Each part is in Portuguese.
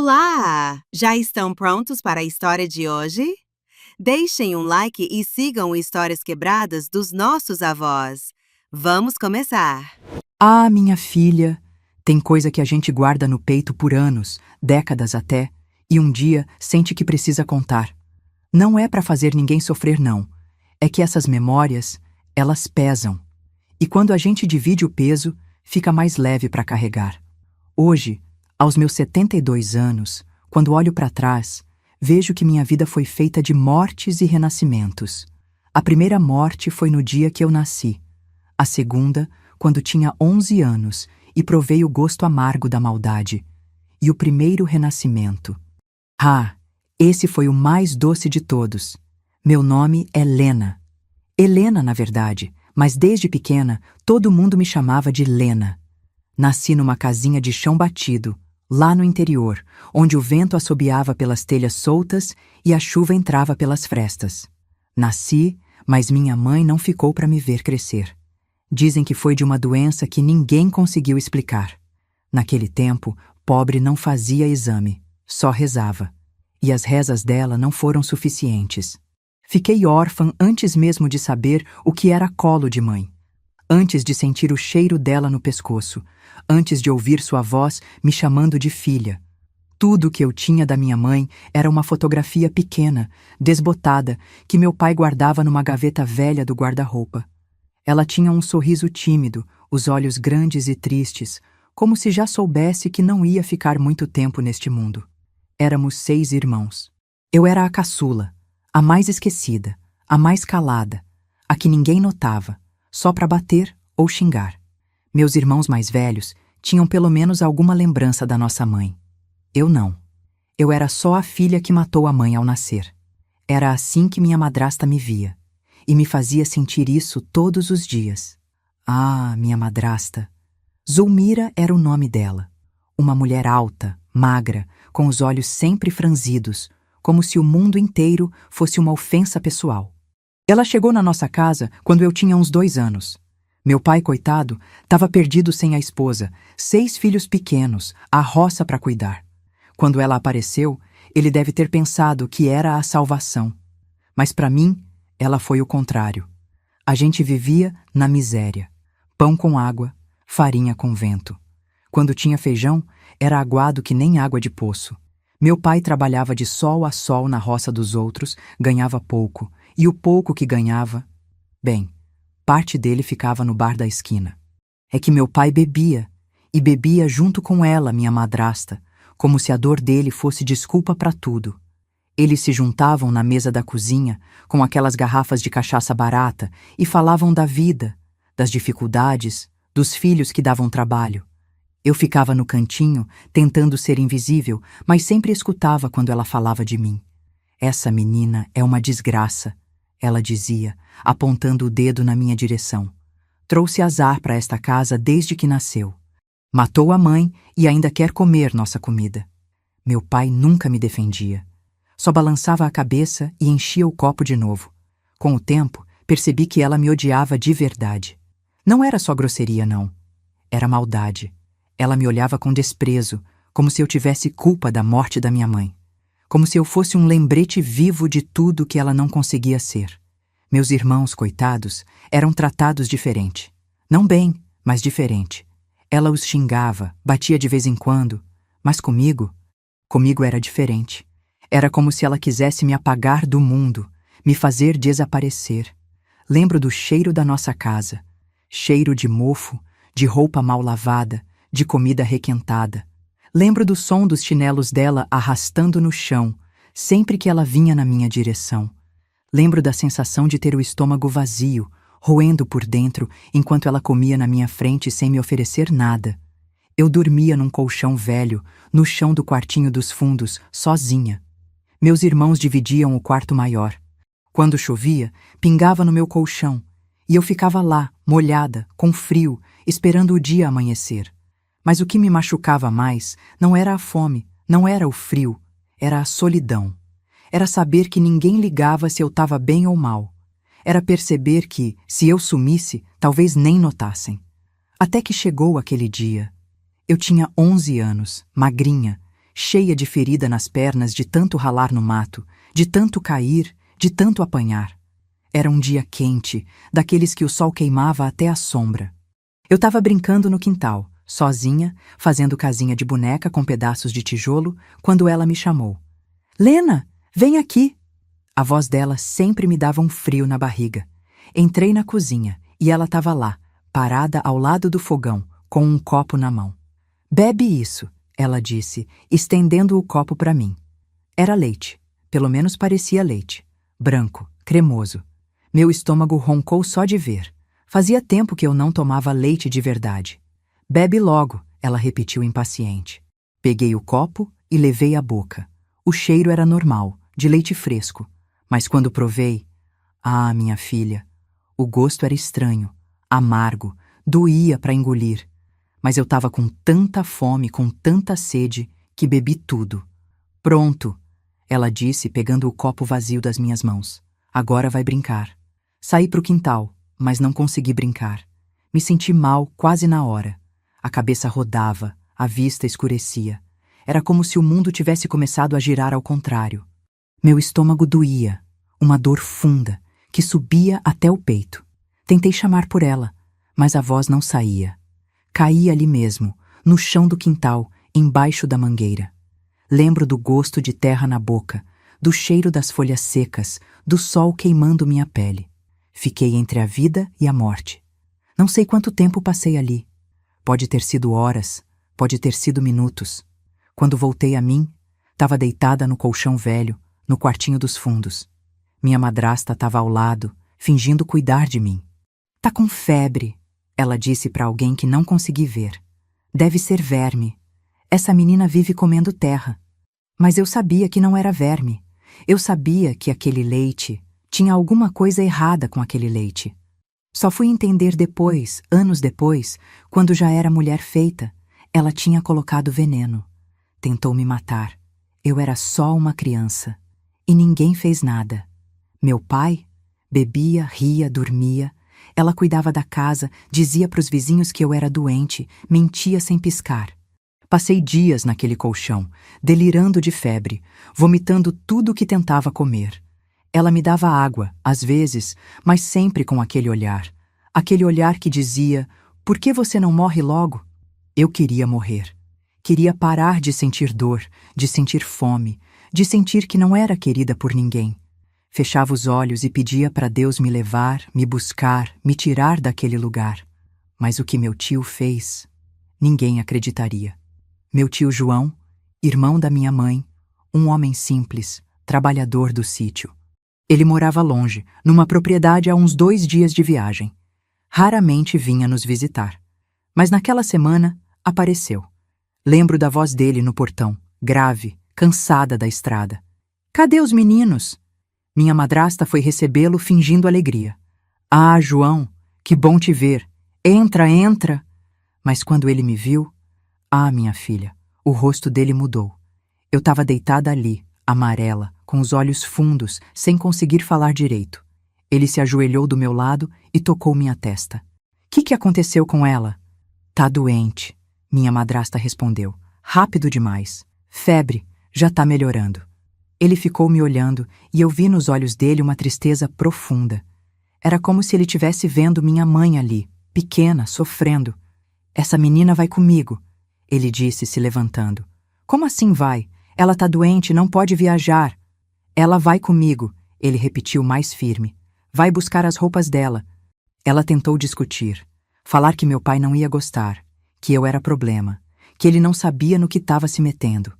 Olá! Já estão prontos para a história de hoje? Deixem um like e sigam o Histórias Quebradas dos nossos avós. Vamos começar! Ah, minha filha, tem coisa que a gente guarda no peito por anos, décadas até, e um dia sente que precisa contar. Não é para fazer ninguém sofrer, não. É que essas memórias, elas pesam. E quando a gente divide o peso, fica mais leve para carregar. Hoje, aos meus 72 anos, quando olho para trás, vejo que minha vida foi feita de mortes e renascimentos. A primeira morte foi no dia que eu nasci. A segunda, quando tinha 11 anos e provei o gosto amargo da maldade. E o primeiro renascimento. Esse foi o mais doce de todos. Meu nome é Lena. Helena, na verdade, mas desde pequena todo mundo me chamava de Lena. Nasci numa casinha de chão batido, lá no interior, onde o vento assobiava pelas telhas soltas e a chuva entrava pelas frestas. Nasci, mas minha mãe não ficou para me ver crescer. Dizem que foi de uma doença que ninguém conseguiu explicar. Naquele tempo, pobre não fazia exame, só rezava. E as rezas dela não foram suficientes. Fiquei órfã antes mesmo de saber o que era colo de mãe. Antes de sentir o cheiro dela no pescoço, antes de ouvir sua voz me chamando de filha. Tudo o que eu tinha da minha mãe era uma fotografia pequena, desbotada, que meu pai guardava numa gaveta velha do guarda-roupa. Ela tinha um sorriso tímido, os olhos grandes e tristes, como se já soubesse que não ia ficar muito tempo neste mundo. Éramos 6 irmãos. Eu era a caçula, a mais esquecida, a mais calada, a que ninguém notava, só para bater ou xingar. Meus irmãos mais velhos tinham pelo menos alguma lembrança da nossa mãe. Eu não. Eu era só a filha que matou a mãe ao nascer. Era assim que minha madrasta me via, e me fazia sentir isso todos os dias. Ah, minha madrasta! Zulmira era o nome dela. Uma mulher alta, magra, com os olhos sempre franzidos, como se o mundo inteiro fosse uma ofensa pessoal. Ela chegou na nossa casa quando eu tinha uns 2 anos. Meu pai, coitado, estava perdido sem a esposa, 6 filhos pequenos, a roça para cuidar. Quando ela apareceu, ele deve ter pensado que era a salvação. Mas para mim, ela foi o contrário. A gente vivia na miséria. Pão com água, farinha com vento. Quando tinha feijão, era aguado que nem água de poço. Meu pai trabalhava de sol a sol na roça dos outros, ganhava pouco, e o pouco que ganhava, bem, parte dele ficava no bar da esquina. É que meu pai bebia, e bebia junto com ela, minha madrasta, como se a dor dele fosse desculpa para tudo. Eles se juntavam na mesa da cozinha, com aquelas garrafas de cachaça barata, e falavam da vida, das dificuldades, dos filhos que davam trabalho. Eu ficava no cantinho, tentando ser invisível, mas sempre escutava quando ela falava de mim. Essa menina é uma desgraça, ela dizia, apontando o dedo na minha direção. Trouxe azar para esta casa desde que nasceu. Matou a mãe e ainda quer comer nossa comida. Meu pai nunca me defendia. Só balançava a cabeça e enchia o copo de novo. Com o tempo, percebi que ela me odiava de verdade. Não era só grosseria, não. Era maldade. Ela me olhava com desprezo, como se eu tivesse culpa da morte da minha mãe. Como se eu fosse um lembrete vivo de tudo que ela não conseguia ser. Meus irmãos, coitados, eram tratados diferente. Não bem, mas diferente. Ela os xingava, batia de vez em quando, mas comigo era diferente. Era como se ela quisesse me apagar do mundo, me fazer desaparecer. Lembro do cheiro da nossa casa. Cheiro de mofo, de roupa mal lavada, de comida requentada. Lembro do som dos chinelos dela arrastando no chão, sempre que ela vinha na minha direção. Lembro da sensação de ter o estômago vazio, roendo por dentro, enquanto ela comia na minha frente sem me oferecer nada. Eu dormia num colchão velho, no chão do quartinho dos fundos, sozinha. Meus irmãos dividiam o quarto maior. Quando chovia, pingava no meu colchão, e eu ficava lá, molhada, com frio, esperando o dia amanhecer. Mas o que me machucava mais não era a fome, não era o frio, era a solidão. Era saber que ninguém ligava se eu estava bem ou mal. Era perceber que, se eu sumisse, talvez nem notassem. Até que chegou aquele dia. Eu tinha 11 anos, magrinha, cheia de ferida nas pernas de tanto ralar no mato, de tanto cair, de tanto apanhar. Era um dia quente, daqueles que o sol queimava até a sombra. Eu estava brincando no quintal, sozinha, fazendo casinha de boneca com pedaços de tijolo, quando ela me chamou. Lena, vem aqui! A voz dela sempre me dava um frio na barriga. Entrei na cozinha e ela estava lá, parada ao lado do fogão, com um copo na mão. Bebe isso, ela disse, estendendo o copo para mim. Era leite, pelo menos parecia leite. Branco, cremoso. Meu estômago roncou só de ver. Fazia tempo que eu não tomava leite de verdade. Bebe logo, ela repetiu impaciente. Peguei o copo e levei à boca. O cheiro era normal, de leite fresco. Mas quando provei, minha filha, o gosto era estranho, amargo, doía para engolir. Mas eu estava com tanta fome, com tanta sede, que bebi tudo. Pronto, ela disse, pegando o copo vazio das minhas mãos. Agora vai brincar. Saí para o quintal, mas não consegui brincar. Me senti mal quase na hora. A cabeça rodava, a vista escurecia. Era como se o mundo tivesse começado a girar ao contrário. Meu estômago doía, uma dor funda, que subia até o peito. Tentei chamar por ela, mas a voz não saía. Caí ali mesmo, no chão do quintal, embaixo da mangueira. Lembro do gosto de terra na boca, do cheiro das folhas secas, do sol queimando minha pele. Fiquei entre a vida e a morte. Não sei quanto tempo passei ali. Pode ter sido horas, pode ter sido minutos. Quando voltei a mim, estava deitada no colchão velho, no quartinho dos fundos. Minha madrasta estava ao lado, fingindo cuidar de mim. Tá com febre, ela disse para alguém que não consegui ver. Deve ser verme. Essa menina vive comendo terra. Mas eu sabia que não era verme. Eu sabia que aquele leite... Tinha alguma coisa errada com aquele leite. Só fui entender depois, anos depois, quando já era mulher feita. Ela tinha colocado veneno. Tentou me matar. Eu era só uma criança. E ninguém fez nada. Meu pai bebia, ria, dormia. Ela cuidava da casa, dizia para os vizinhos que eu era doente, mentia sem piscar. Passei dias naquele colchão, delirando de febre, vomitando tudo o que tentava comer. Ela me dava água, às vezes, mas sempre com aquele olhar. Aquele olhar que dizia, por que você não morre logo? Eu queria morrer. Queria parar de sentir dor, de sentir fome, de sentir que não era querida por ninguém. Fechava os olhos e pedia para Deus me levar, me buscar, me tirar daquele lugar. Mas o que meu tio fez, ninguém acreditaria. Meu tio João, irmão da minha mãe, um homem simples, trabalhador do sítio. Ele morava longe, numa propriedade a uns 2 dias de viagem. Raramente vinha nos visitar. Mas naquela semana, apareceu. Lembro da voz dele no portão, grave, cansada da estrada. Cadê os meninos? Minha madrasta foi recebê-lo fingindo alegria. Ah, João, que bom te ver. Entra, entra. Mas quando ele me viu, minha filha, o rosto dele mudou. Eu estava deitada ali, amarela, com os olhos fundos, sem conseguir falar direito. Ele se ajoelhou do meu lado e tocou minha testa. Que aconteceu com ela? Tá doente, minha madrasta respondeu. Rápido demais. Febre, já tá melhorando. Ele ficou me olhando e eu vi nos olhos dele uma tristeza profunda. Era como se ele tivesse vendo minha mãe ali, pequena, sofrendo. Essa menina vai comigo, ele disse, se levantando. Como assim vai? Ela tá doente, não pode viajar. Ela vai comigo, ele repetiu mais firme. Vai buscar as roupas dela. Ela tentou discutir, falar que meu pai não ia gostar, que eu era problema, que ele não sabia no que estava se metendo.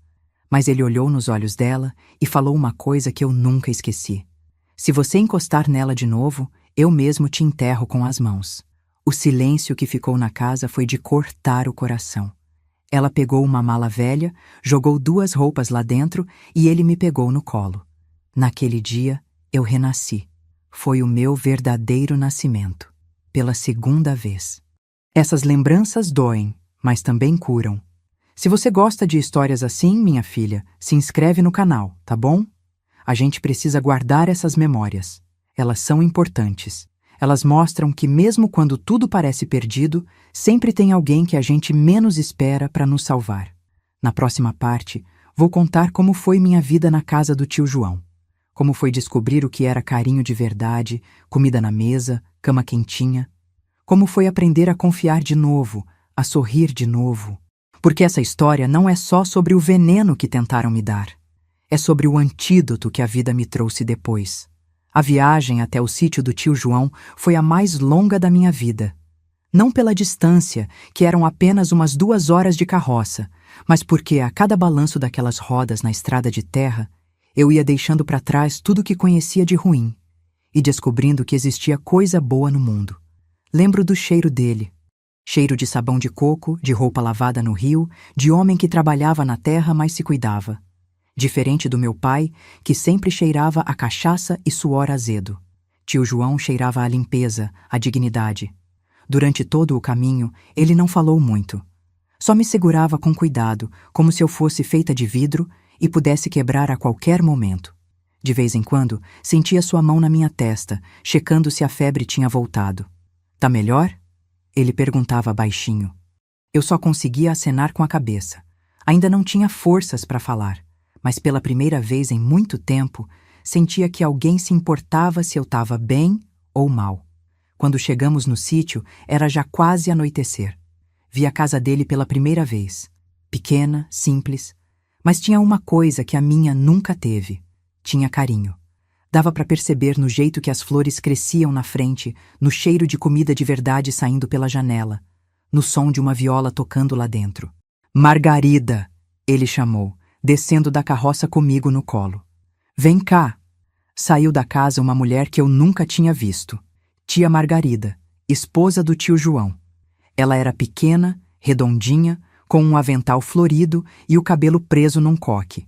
Mas ele olhou nos olhos dela e falou uma coisa que eu nunca esqueci. Se você encostar nela de novo, eu mesmo te enterro com as mãos. O silêncio que ficou na casa foi de cortar o coração. Ela pegou uma mala velha, jogou 2 roupas lá dentro e ele me pegou no colo. Naquele dia, eu renasci. Foi o meu verdadeiro nascimento. Pela 2ª vez. Essas lembranças doem, mas também curam. Se você gosta de histórias assim, minha filha, se inscreve no canal, tá bom? A gente precisa guardar essas memórias. Elas são importantes. Elas mostram que mesmo quando tudo parece perdido, sempre tem alguém que a gente menos espera para nos salvar. Na próxima parte, Vou contar como foi minha vida na casa do tio João. Como foi descobrir o que era carinho de verdade, comida na mesa, cama quentinha. Como foi aprender a confiar de novo, a sorrir de novo. Porque essa história não é só sobre o veneno que tentaram me dar. É sobre o antídoto que a vida me trouxe depois. A viagem até o sítio do tio João foi a mais longa da minha vida. Não pela distância, que eram apenas umas 2 horas de carroça, mas porque a cada balanço daquelas rodas na estrada de terra, eu ia deixando para trás tudo o que conhecia de ruim e descobrindo que existia coisa boa no mundo. Lembro do cheiro dele. Cheiro de sabão de coco, de roupa lavada no rio, de homem que trabalhava na terra, mas se cuidava. Diferente do meu pai, que sempre cheirava a cachaça e suor azedo. Tio João cheirava a limpeza, a dignidade. Durante todo o caminho, ele não falou muito. Só me segurava com cuidado, como se eu fosse feita de vidro e pudesse quebrar a qualquer momento. De vez em quando, sentia sua mão na minha testa, checando se a febre tinha voltado. Tá melhor? Ele perguntava baixinho. Eu só conseguia acenar com a cabeça. Ainda não tinha forças para falar, mas pela primeira vez em muito tempo, sentia que alguém se importava se eu estava bem ou mal. Quando chegamos no sítio, era já quase anoitecer. Vi a casa dele pela primeira vez. Pequena, simples, mas tinha uma coisa que a minha nunca teve. Tinha carinho. Dava para perceber no jeito que as flores cresciam na frente, no cheiro de comida de verdade saindo pela janela, no som de uma viola tocando lá dentro. Margarida, ele chamou, descendo da carroça comigo no colo. Vem cá. Saiu da casa uma mulher que eu nunca tinha visto. Tia Margarida, esposa do tio João. Ela era pequena, redondinha, com um avental florido e o cabelo preso num coque.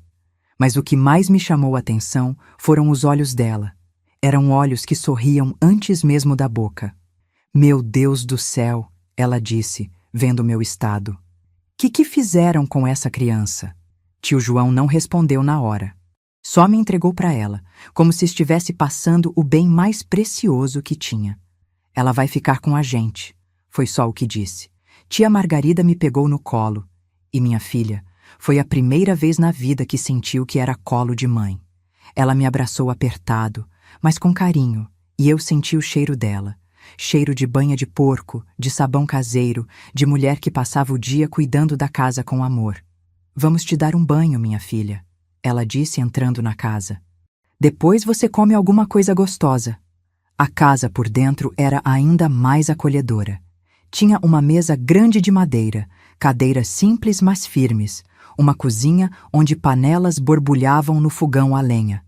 Mas o que mais me chamou a atenção foram os olhos dela. Eram olhos que sorriam antes mesmo da boca. Meu Deus do céu, ela disse, vendo meu estado. Que fizeram com essa criança? Tio João não respondeu na hora. Só me entregou para ela, como se estivesse passando o bem mais precioso que tinha. Ela vai ficar com a gente, foi só o que disse. Tia Margarida me pegou no colo. E minha filha, foi a primeira vez na vida que sentiu que era colo de mãe. Ela me abraçou apertado, mas com carinho, e eu senti o cheiro dela. Cheiro de banha de porco, de sabão caseiro, de mulher que passava o dia cuidando da casa com amor. Vamos te dar um banho, minha filha, ela disse entrando na casa. Depois você come alguma coisa gostosa. A casa por dentro era ainda mais acolhedora. Tinha uma mesa grande de madeira, cadeiras simples mas firmes, uma cozinha onde panelas borbulhavam no fogão a lenha.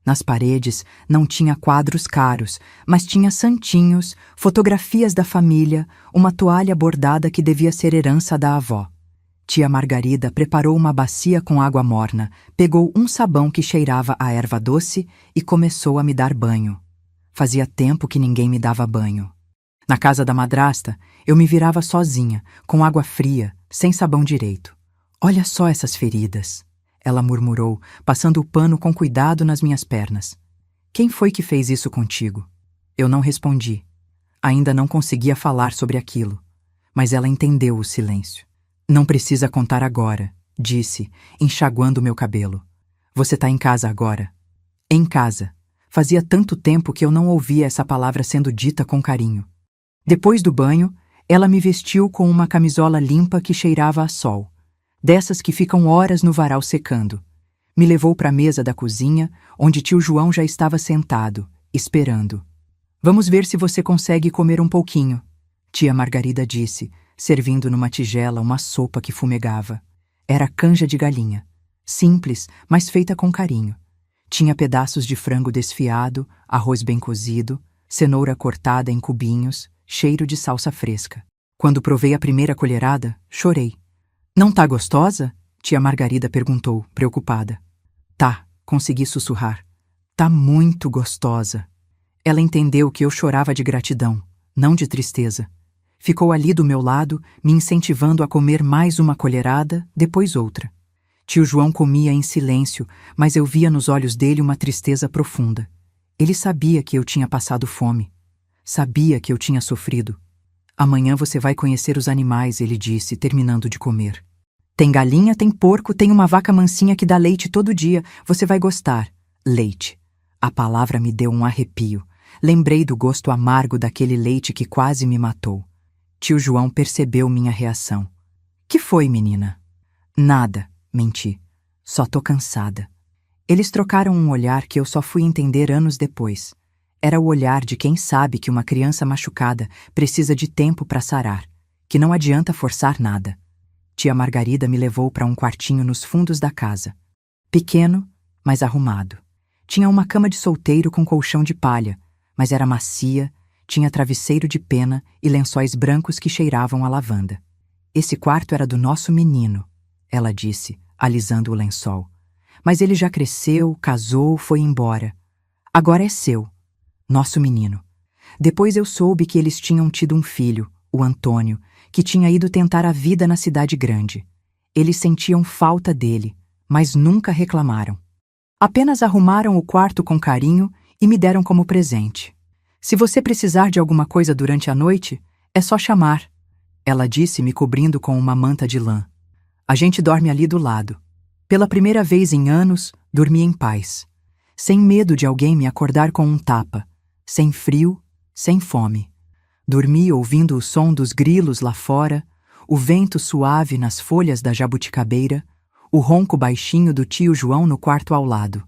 Nas paredes não tinha quadros caros, mas tinha santinhos, fotografias da família, uma toalha bordada que devia ser herança da avó. Tia Margarida preparou uma bacia com água morna, pegou um sabão que cheirava a erva doce e começou a me dar banho. Fazia tempo que ninguém me dava banho. Na casa da madrasta, eu me virava sozinha, com água fria, sem sabão direito. Olha só essas feridas, ela murmurou, passando o pano com cuidado nas minhas pernas. Quem foi que fez isso contigo? Eu não respondi. Ainda não conseguia falar sobre aquilo, mas ela entendeu o silêncio. Não precisa contar agora, disse, enxaguando meu cabelo. Você tá em casa agora. Em casa. Fazia tanto tempo que eu não ouvia essa palavra sendo dita com carinho. Depois do banho, ela me vestiu com uma camisola limpa que cheirava a sol, dessas que ficam horas no varal secando. Me levou para a mesa da cozinha, onde tio João já estava sentado, esperando. Vamos ver se você consegue comer um pouquinho, tia Margarida disse, servindo numa tigela uma sopa que fumegava. Era canja de galinha, simples, mas feita com carinho. Tinha pedaços de frango desfiado, arroz bem cozido, cenoura cortada em cubinhos, cheiro de salsa fresca. Quando provei a primeira colherada, chorei. Não tá gostosa? Tia Margarida perguntou, preocupada. Tá, consegui sussurrar. Tá muito gostosa. Ela entendeu que eu chorava de gratidão, não de tristeza. Ficou ali do meu lado, me incentivando a comer mais uma colherada, depois outra. Tio João comia em silêncio, mas eu via nos olhos dele uma tristeza profunda. Ele sabia que eu tinha passado fome. Sabia que eu tinha sofrido. Amanhã você vai conhecer os animais, ele disse, terminando de comer. Tem galinha, tem porco, tem uma vaca mansinha que dá leite todo dia. Você vai gostar. Leite. A palavra me deu um arrepio. Lembrei do gosto amargo daquele leite que quase me matou. Tio João percebeu minha reação. Que foi, menina? Nada, menti. Só tô cansada. Eles trocaram um olhar que eu só fui entender anos depois. Era o olhar de quem sabe que uma criança machucada precisa de tempo para sarar, que não adianta forçar nada. Tia Margarida me levou para um quartinho nos fundos da casa. Pequeno, mas arrumado. Tinha uma cama de solteiro com colchão de palha, mas era macia, tinha travesseiro de pena e lençóis brancos que cheiravam a lavanda. Esse quarto era do nosso menino, ela disse, alisando o lençol. Mas ele já cresceu, casou, foi embora. Agora é seu, nosso menino. Depois eu soube que eles tinham tido um filho, o Antônio, que tinha ido tentar a vida na cidade grande. Eles sentiam falta dele, mas nunca reclamaram. Apenas arrumaram o quarto com carinho e me deram como presente. Se você precisar de alguma coisa durante a noite, é só chamar, ela disse, me cobrindo com uma manta de lã. A gente dorme ali do lado. Pela primeira vez em anos, dormi em paz. Sem medo de alguém me acordar com um tapa. Sem frio, sem fome. Dormi ouvindo o som dos grilos lá fora, o vento suave nas folhas da jabuticabeira, o ronco baixinho do tio João no quarto ao lado.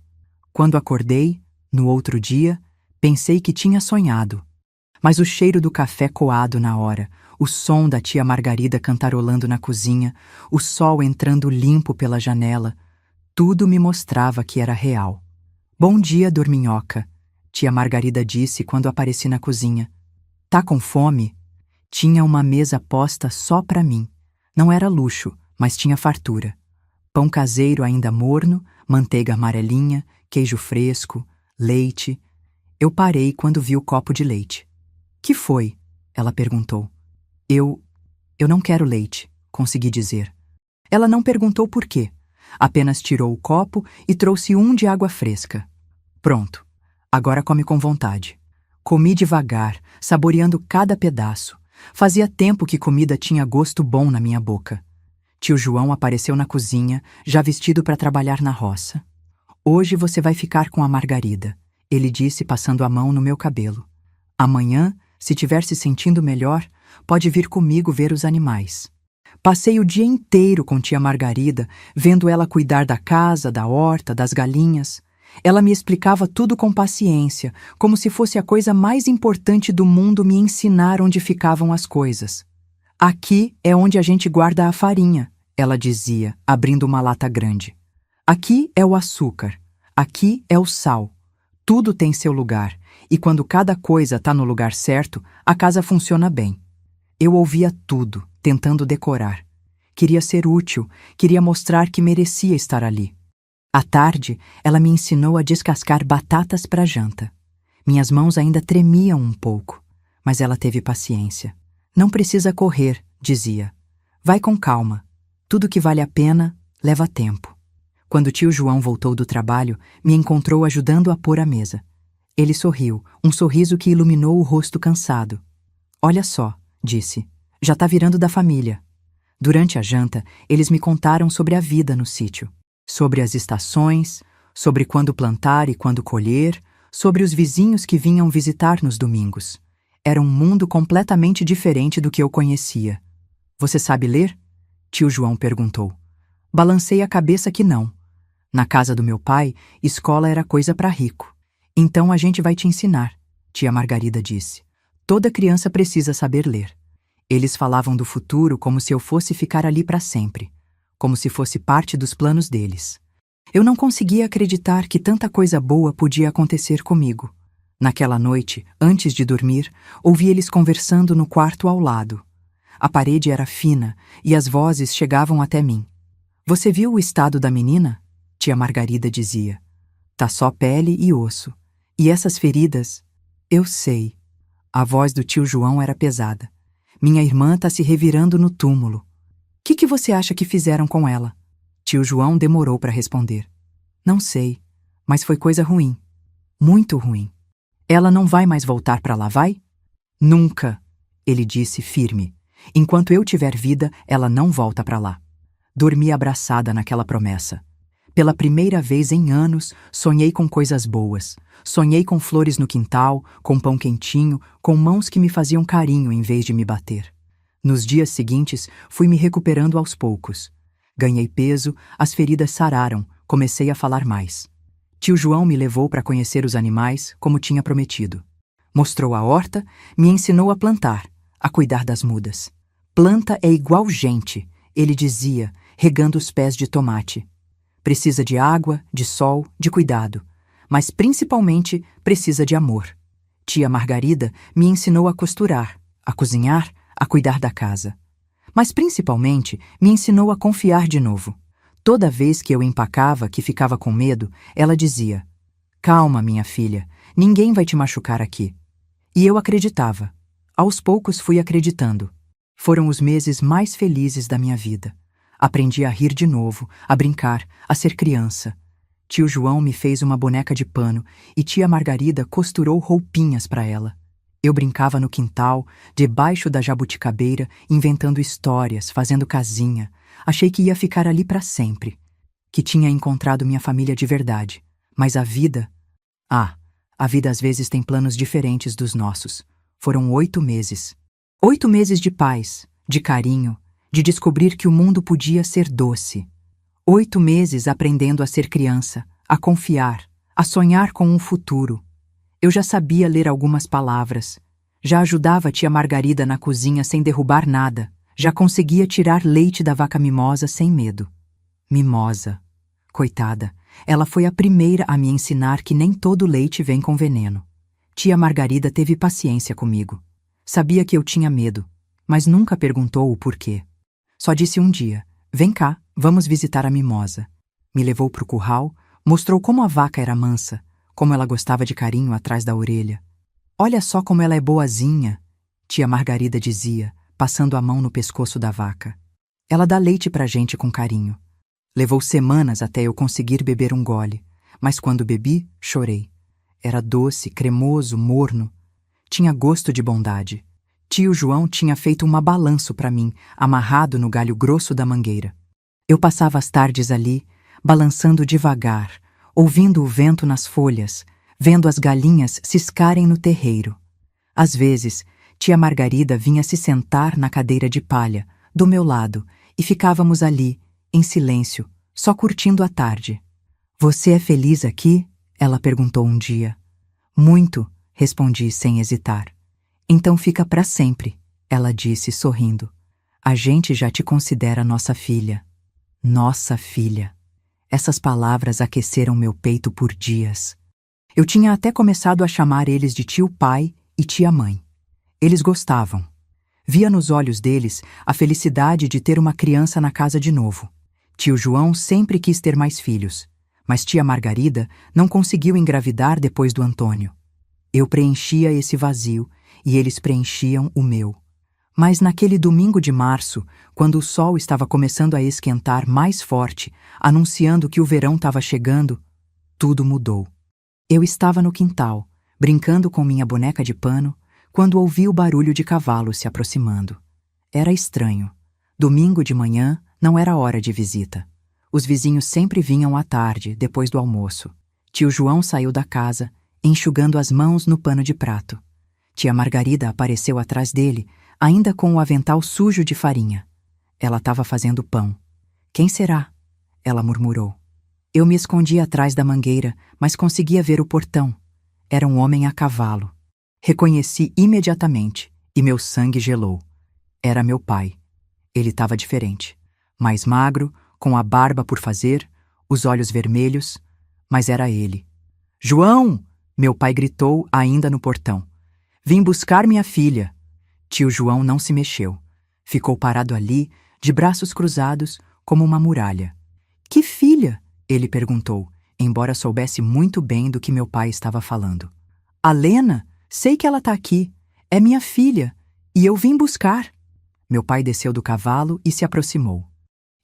Quando acordei, no outro dia, pensei que tinha sonhado. Mas o cheiro do café coado na hora, o som da tia Margarida cantarolando na cozinha, o sol entrando limpo pela janela, tudo me mostrava que era real. Bom dia, dorminhoca, tia Margarida disse quando apareci na cozinha. Tá com fome? Tinha uma mesa posta só para mim. Não era luxo, mas tinha fartura. Pão caseiro ainda morno, manteiga amarelinha, queijo fresco, leite. Eu parei quando vi o copo de leite. Que foi? Ela perguntou. Eu não quero leite, consegui dizer. Ela não perguntou por quê. Apenas tirou o copo e trouxe um de água fresca. Pronto. Agora come com vontade. Comi devagar, saboreando cada pedaço. Fazia tempo que comida tinha gosto bom na minha boca. Tio João apareceu na cozinha, já vestido para trabalhar na roça. Hoje você vai ficar com a Margarida, ele disse passando a mão no meu cabelo. Amanhã, se estiver se sentindo melhor, pode vir comigo ver os animais. Passei o dia inteiro com tia Margarida, vendo ela cuidar da casa, da horta, das galinhas. Ela me explicava tudo com paciência, como se fosse a coisa mais importante do mundo me ensinar onde ficavam as coisas. Aqui é onde a gente guarda a farinha, ela dizia, abrindo uma lata grande. Aqui é o açúcar, aqui é o sal. Tudo tem seu lugar, e quando cada coisa está no lugar certo, a casa funciona bem. Eu ouvia tudo, tentando decorar. Queria ser útil, queria mostrar que merecia estar ali. À tarde, ela me ensinou a descascar batatas para janta. Minhas mãos ainda tremiam um pouco, mas ela teve paciência. Não precisa correr, dizia. Vai com calma. Tudo que vale a pena leva tempo. Quando tio João voltou do trabalho, me encontrou ajudando a pôr a mesa. Ele sorriu, um sorriso que iluminou o rosto cansado. Olha só, disse, já tá virando da família. Durante a janta, eles me contaram sobre a vida no sítio. Sobre as estações, sobre quando plantar e quando colher, sobre os vizinhos que vinham visitar nos domingos. Era um mundo completamente diferente do que eu conhecia. Você sabe ler? Tio João perguntou. Balancei a cabeça que não. Na casa do meu pai, escola era coisa para rico. Então a gente vai te ensinar, tia Margarida disse. Toda criança precisa saber ler. Eles falavam do futuro como se eu fosse ficar ali para sempre. Como se fosse parte dos planos deles. Eu não conseguia acreditar que tanta coisa boa podia acontecer comigo. Naquela noite, antes de dormir, ouvi eles conversando no quarto ao lado. A parede era fina e as vozes chegavam até mim. Você viu o estado da menina? Tia Margarida dizia. Tá só pele e osso. E essas feridas? Eu sei. A voz do tio João era pesada. Minha irmã tá se revirando no túmulo. O que você acha que fizeram com ela? Tio João demorou para responder. Não sei, mas foi coisa ruim. Muito ruim. Ela não vai mais voltar para lá, vai? Nunca, ele disse firme. Enquanto eu tiver vida, ela não volta para lá. Dormi abraçada naquela promessa. Pela primeira vez em anos, sonhei com coisas boas. Sonhei com flores no quintal, com pão quentinho, com mãos que me faziam carinho em vez de me bater. Nos dias seguintes, fui me recuperando aos poucos. Ganhei peso, as feridas sararam, comecei a falar mais. Tio João me levou para conhecer os animais, como tinha prometido. Mostrou a horta, me ensinou a plantar, a cuidar das mudas. Planta é igual gente, ele dizia, regando os pés de tomate. Precisa de água, de sol, de cuidado, mas principalmente precisa de amor. Tia Margarida me ensinou a costurar, a cozinhar, a cuidar da casa. Mas principalmente me ensinou a confiar de novo. Toda vez que eu empacava, que ficava com medo, ela dizia: "Calma, minha filha, ninguém vai te machucar aqui." E eu acreditava. Aos poucos fui acreditando. Foram os meses mais felizes da minha vida. Aprendi a rir de novo, a brincar, a ser criança. Tio João me fez uma boneca de pano e tia Margarida costurou roupinhas para ela. Eu brincava no quintal, debaixo da jabuticabeira, inventando histórias, fazendo casinha. Achei que ia ficar ali para sempre, que tinha encontrado minha família de verdade. Mas a vida... a vida às vezes tem planos diferentes dos nossos. Foram 8 meses. 8 meses de paz, de carinho, de descobrir que o mundo podia ser doce. 8 meses aprendendo a ser criança, a confiar, a sonhar com um futuro. Eu já sabia ler algumas palavras. Já ajudava a tia Margarida na cozinha sem derrubar nada. Já conseguia tirar leite da vaca mimosa sem medo. Mimosa. Coitada, ela foi a primeira a me ensinar que nem todo leite vem com veneno. Tia Margarida teve paciência comigo. Sabia que eu tinha medo, mas nunca perguntou o porquê. Só disse um dia: "Vem cá, vamos visitar a mimosa." Me levou pro curral, mostrou como a vaca era mansa, como ela gostava de carinho atrás da orelha. "Olha só como ela é boazinha", tia Margarida dizia, passando a mão no pescoço da vaca. "Ela dá leite pra gente com carinho." Levou semanas até eu conseguir beber um gole, mas quando bebi, chorei. Era doce, cremoso, morno. Tinha gosto de bondade. Tio João tinha feito uma balanço para mim, amarrado no galho grosso da mangueira. Eu passava as tardes ali, balançando devagar, ouvindo o vento nas folhas, vendo as galinhas ciscarem no terreiro. Às vezes, tia Margarida vinha se sentar na cadeira de palha, do meu lado, e ficávamos ali, em silêncio, só curtindo a tarde. "Você é feliz aqui?" ela perguntou um dia. "Muito", respondi sem hesitar. "Então fica para sempre", ela disse sorrindo. "A gente já te considera nossa filha." Nossa filha. Essas palavras aqueceram meu peito por dias. Eu tinha até começado a chamar eles de tio pai e tia mãe. Eles gostavam. Via nos olhos deles a felicidade de ter uma criança na casa de novo. Tio João sempre quis ter mais filhos, mas tia Margarida não conseguiu engravidar depois do Antônio. Eu preenchia esse vazio e eles preenchiam o meu. Mas naquele domingo de março, quando o sol estava começando a esquentar mais forte, anunciando que o verão estava chegando, tudo mudou. Eu estava no quintal, brincando com minha boneca de pano, quando ouvi o barulho de cavalos se aproximando. Era estranho. Domingo de manhã não era hora de visita. Os vizinhos sempre vinham à tarde, depois do almoço. Tio João saiu da casa, enxugando as mãos no pano de prato. Tia Margarida apareceu atrás dele, ainda com o avental sujo de farinha. Ela estava fazendo pão. "Quem será?" ela murmurou. Eu me escondi atrás da mangueira, mas conseguia ver o portão. Era um homem a cavalo. Reconheci imediatamente e meu sangue gelou. Era meu pai. Ele estava diferente. Mais magro, com a barba por fazer, os olhos vermelhos, mas era ele. "João!" meu pai gritou ainda no portão. "Vim buscar minha filha." Tio João não se mexeu. Ficou parado ali, de braços cruzados, como uma muralha. "Que filha?" ele perguntou, embora soubesse muito bem do que meu pai estava falando. "A Lena? Sei que ela está aqui. É minha filha. E eu vim buscar." Meu pai desceu do cavalo e se aproximou.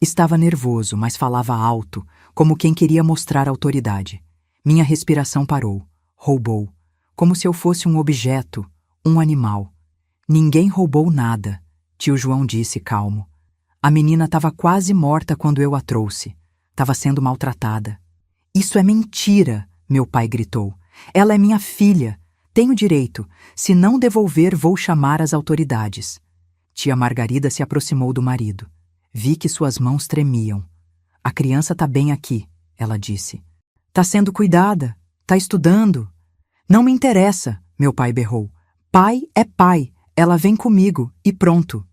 Estava nervoso, mas falava alto, como quem queria mostrar autoridade. Minha respiração parou. Roubou. Como se eu fosse um objeto, um animal. "Ninguém roubou nada", tio João disse calmo. A menina estava quase morta quando eu a trouxe. Estava sendo maltratada. Isso é mentira, meu pai gritou. Ela é minha filha. Tenho direito. Se não devolver, vou chamar as autoridades. Tia Margarida se aproximou do marido. Vi que suas mãos tremiam. A criança tá bem aqui, ela disse. Tá sendo cuidada. Tá estudando. Não me interessa, meu pai berrou. Pai é pai. Ela vem comigo e pronto.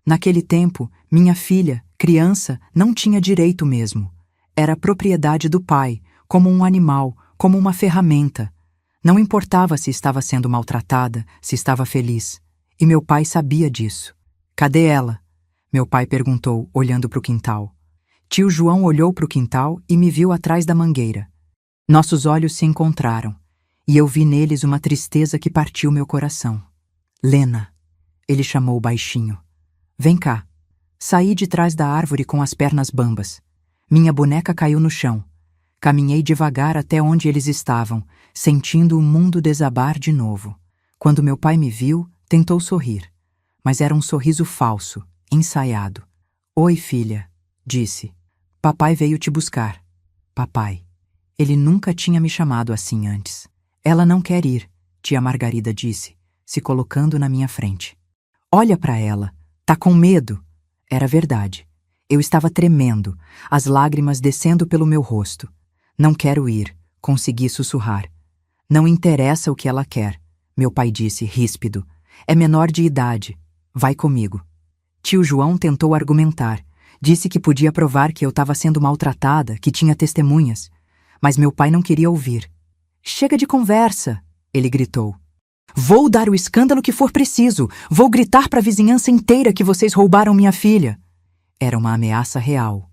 Naquele tempo, minha filha, criança, não tinha direito mesmo. Era propriedade do pai, como um animal, como uma ferramenta. Não importava se estava sendo maltratada, se estava feliz. E meu pai sabia disso. Cadê ela? Meu pai perguntou, olhando para o quintal. Tio João olhou para o quintal e me viu atrás da mangueira. Nossos olhos se encontraram, e eu vi neles uma tristeza que partiu meu coração. Lena, ele chamou baixinho. Vem cá. Saí de trás da árvore com as pernas bambas. Minha boneca caiu no chão. Caminhei devagar até onde eles estavam, sentindo o mundo desabar de novo. Quando meu pai me viu, tentou sorrir. Mas era um sorriso falso, ensaiado. Oi, filha, disse. Papai veio te buscar. Papai. Ele nunca tinha me chamado assim antes. Ela não quer ir, tia Margarida disse, se colocando na minha frente. Olha para ela. Tá com medo? Era verdade. Eu estava tremendo, as lágrimas descendo pelo meu rosto. Não quero ir, consegui sussurrar. Não interessa o que ela quer, meu pai disse, ríspido. É menor de idade. Vai comigo. Tio João tentou argumentar. Disse que podia provar que eu estava sendo maltratada, que tinha testemunhas. Mas meu pai não queria ouvir. Chega de conversa, ele gritou. Vou dar o escândalo que for preciso. Vou gritar para a vizinhança inteira que vocês roubaram minha filha. Era uma ameaça real.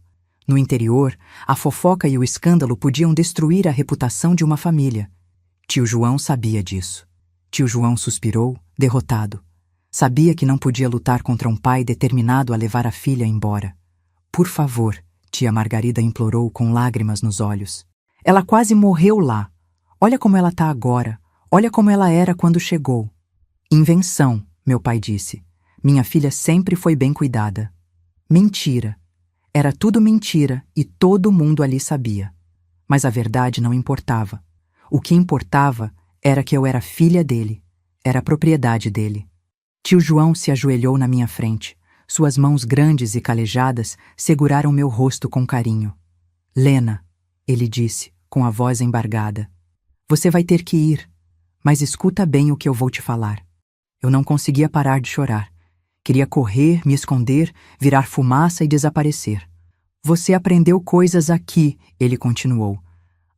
No interior, a fofoca e o escândalo podiam destruir a reputação de uma família. Tio João sabia disso. Tio João suspirou, derrotado. Sabia que não podia lutar contra um pai determinado a levar a filha embora. Por favor, tia Margarida implorou com lágrimas nos olhos. Ela quase morreu lá. Olha como ela tá agora. Olha como ela era quando chegou. Invenção, meu pai disse. Minha filha sempre foi bem cuidada. Mentira. Era tudo mentira e todo mundo ali sabia. Mas a verdade não importava. O que importava era que eu era filha dele. Era propriedade dele. Tio João se ajoelhou na minha frente. Suas mãos grandes e calejadas seguraram meu rosto com carinho. Lena, ele disse, com a voz embargada. Você vai ter que ir. Mas escuta bem o que eu vou te falar. Eu não conseguia parar de chorar. Queria correr, me esconder, virar fumaça e desaparecer. Você aprendeu coisas aqui, ele continuou.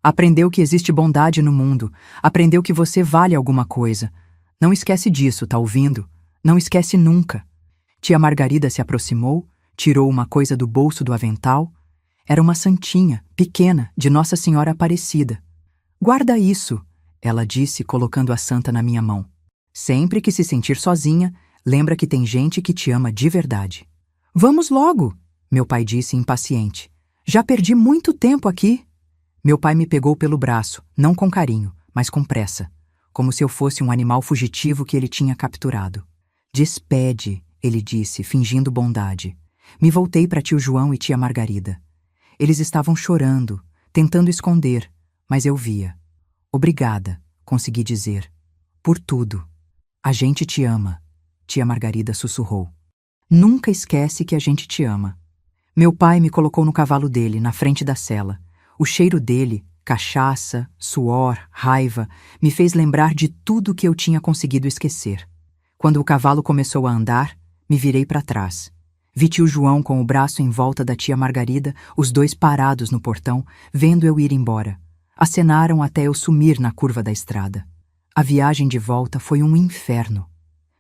Aprendeu que existe bondade no mundo. Aprendeu que você vale alguma coisa. Não esquece disso, tá ouvindo? Não esquece nunca. Tia Margarida se aproximou, tirou uma coisa do bolso do avental. Era uma santinha, pequena, de Nossa Senhora Aparecida. Guarda isso, ela disse, colocando a santa na minha mão. Sempre que se sentir sozinha, lembra que tem gente que te ama de verdade. Vamos logo, meu pai disse impaciente. Já perdi muito tempo aqui. Meu pai me pegou pelo braço, não com carinho, mas com pressa, como se eu fosse um animal fugitivo que ele tinha capturado. Despede, ele disse, fingindo bondade. Me voltei para tio João e tia Margarida. Eles estavam chorando, tentando esconder, mas eu via. Obrigada, consegui dizer. Por tudo. A gente te ama, tia Margarida sussurrou. Nunca esquece que a gente te ama. Meu pai me colocou no cavalo dele, na frente da cela. O cheiro dele, cachaça, suor, raiva, me fez lembrar de tudo que eu tinha conseguido esquecer. Quando o cavalo começou a andar, me virei para trás. Vi tio João com o braço em volta da tia Margarida, os dois parados no portão, vendo eu ir embora. Acenaram até eu sumir na curva da estrada. A viagem de volta foi um inferno.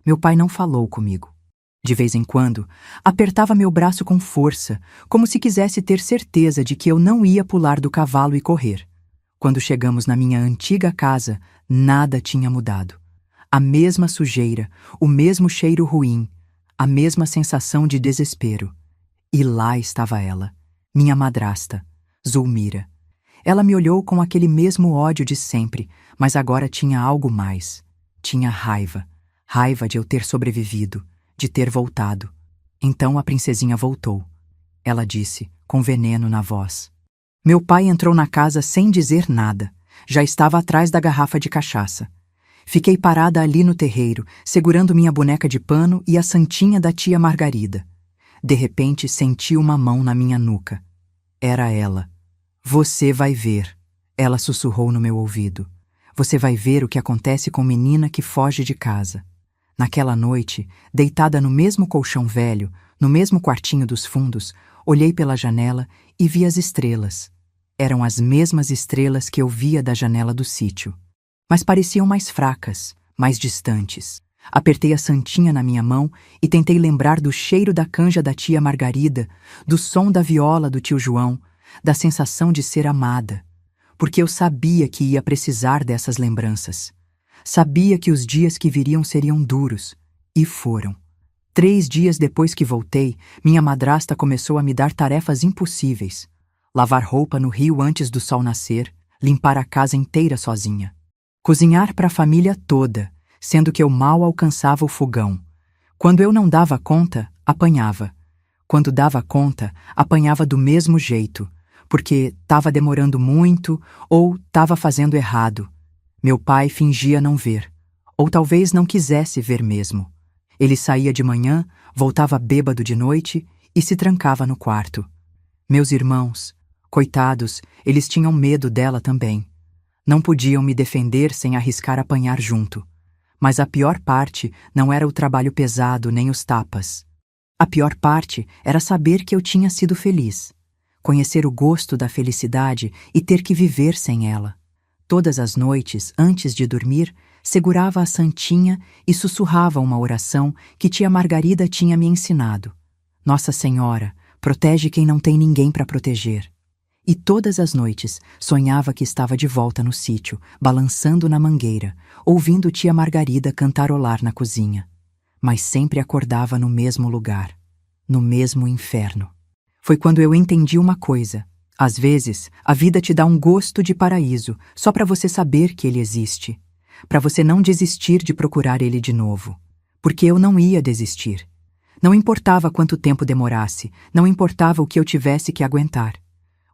Meu pai não falou comigo. De vez em quando, apertava meu braço com força, como se quisesse ter certeza de que eu não ia pular do cavalo e correr. Quando chegamos na minha antiga casa, nada tinha mudado. A mesma sujeira, o mesmo cheiro ruim, a mesma sensação de desespero. E lá estava ela, minha madrasta, Zulmira. Ela me olhou com aquele mesmo ódio de sempre, mas agora tinha algo mais. Tinha raiva. Raiva de eu ter sobrevivido, de ter voltado. Então a princesinha voltou. Ela disse, com veneno na voz. Meu pai entrou na casa sem dizer nada. Já estava atrás da garrafa de cachaça. Fiquei parada ali no terreiro, segurando minha boneca de pano e a santinha da tia Margarida. De repente senti uma mão na minha nuca. Era ela. Você vai ver, ela sussurrou no meu ouvido. Você vai ver o que acontece com menina que foge de casa. Naquela noite, deitada no mesmo colchão velho, no mesmo quartinho dos fundos, olhei pela janela e vi as estrelas. Eram as mesmas estrelas que eu via da janela do sítio. Mas pareciam mais fracas, mais distantes. Apertei a santinha na minha mão e tentei lembrar do cheiro da canja da tia Margarida, do som da viola do tio João, da sensação de ser amada. Porque eu sabia que ia precisar dessas lembranças. Sabia que os dias que viriam seriam duros. E foram. 3 dias depois que voltei, minha madrasta começou a me dar tarefas impossíveis. Lavar roupa no rio antes do sol nascer, limpar a casa inteira sozinha. Cozinhar para a família toda, sendo que eu mal alcançava o fogão. Quando eu não dava conta, apanhava. Quando dava conta, apanhava do mesmo jeito, porque estava demorando muito ou estava fazendo errado. Meu pai fingia não ver, ou talvez não quisesse ver mesmo. Ele saía de manhã, voltava bêbado de noite e se trancava no quarto. Meus irmãos, coitados, eles tinham medo dela também. Não podiam me defender sem arriscar apanhar junto. Mas a pior parte não era o trabalho pesado nem os tapas. A pior parte era saber que eu tinha sido feliz. Conhecer o gosto da felicidade e ter que viver sem ela. Todas as noites, antes de dormir, segurava a santinha e sussurrava uma oração que tia Margarida tinha me ensinado. Nossa Senhora, protege quem não tem ninguém para proteger. E todas as noites sonhava que estava de volta no sítio, balançando na mangueira, ouvindo tia Margarida cantarolar na cozinha. Mas sempre acordava no mesmo lugar, no mesmo inferno. Foi quando eu entendi uma coisa. Às vezes, a vida te dá um gosto de paraíso, só para você saber que ele existe. Para você não desistir de procurar ele de novo. Porque eu não ia desistir. Não importava quanto tempo demorasse, não importava o que eu tivesse que aguentar.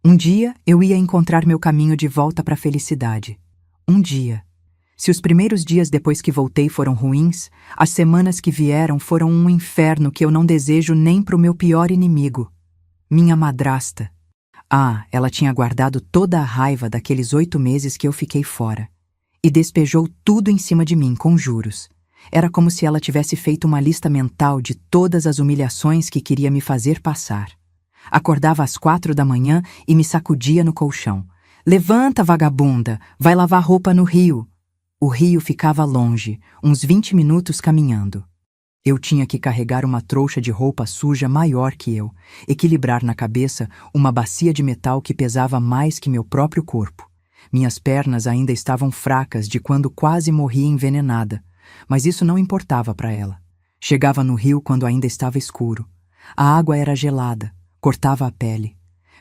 Um dia eu ia encontrar meu caminho de volta para a felicidade. Um dia. Se os primeiros dias depois que voltei foram ruins, as semanas que vieram foram um inferno que eu não desejo nem para o meu pior inimigo. Minha madrasta. Ah, ela tinha guardado toda a raiva daqueles 8 meses que eu fiquei fora. E despejou tudo em cima de mim, com juros. Era como se ela tivesse feito uma lista mental de todas as humilhações que queria me fazer passar. Acordava às 4 da manhã e me sacudia no colchão. Levanta, vagabunda, vai lavar roupa no rio. O rio ficava longe, uns 20 minutos caminhando. Eu tinha que carregar uma trouxa de roupa suja maior que eu, equilibrar na cabeça uma bacia de metal que pesava mais que meu próprio corpo. Minhas pernas ainda estavam fracas de quando quase morri envenenada, mas isso não importava para ela. Chegava no rio quando ainda estava escuro. A água era gelada, cortava a pele.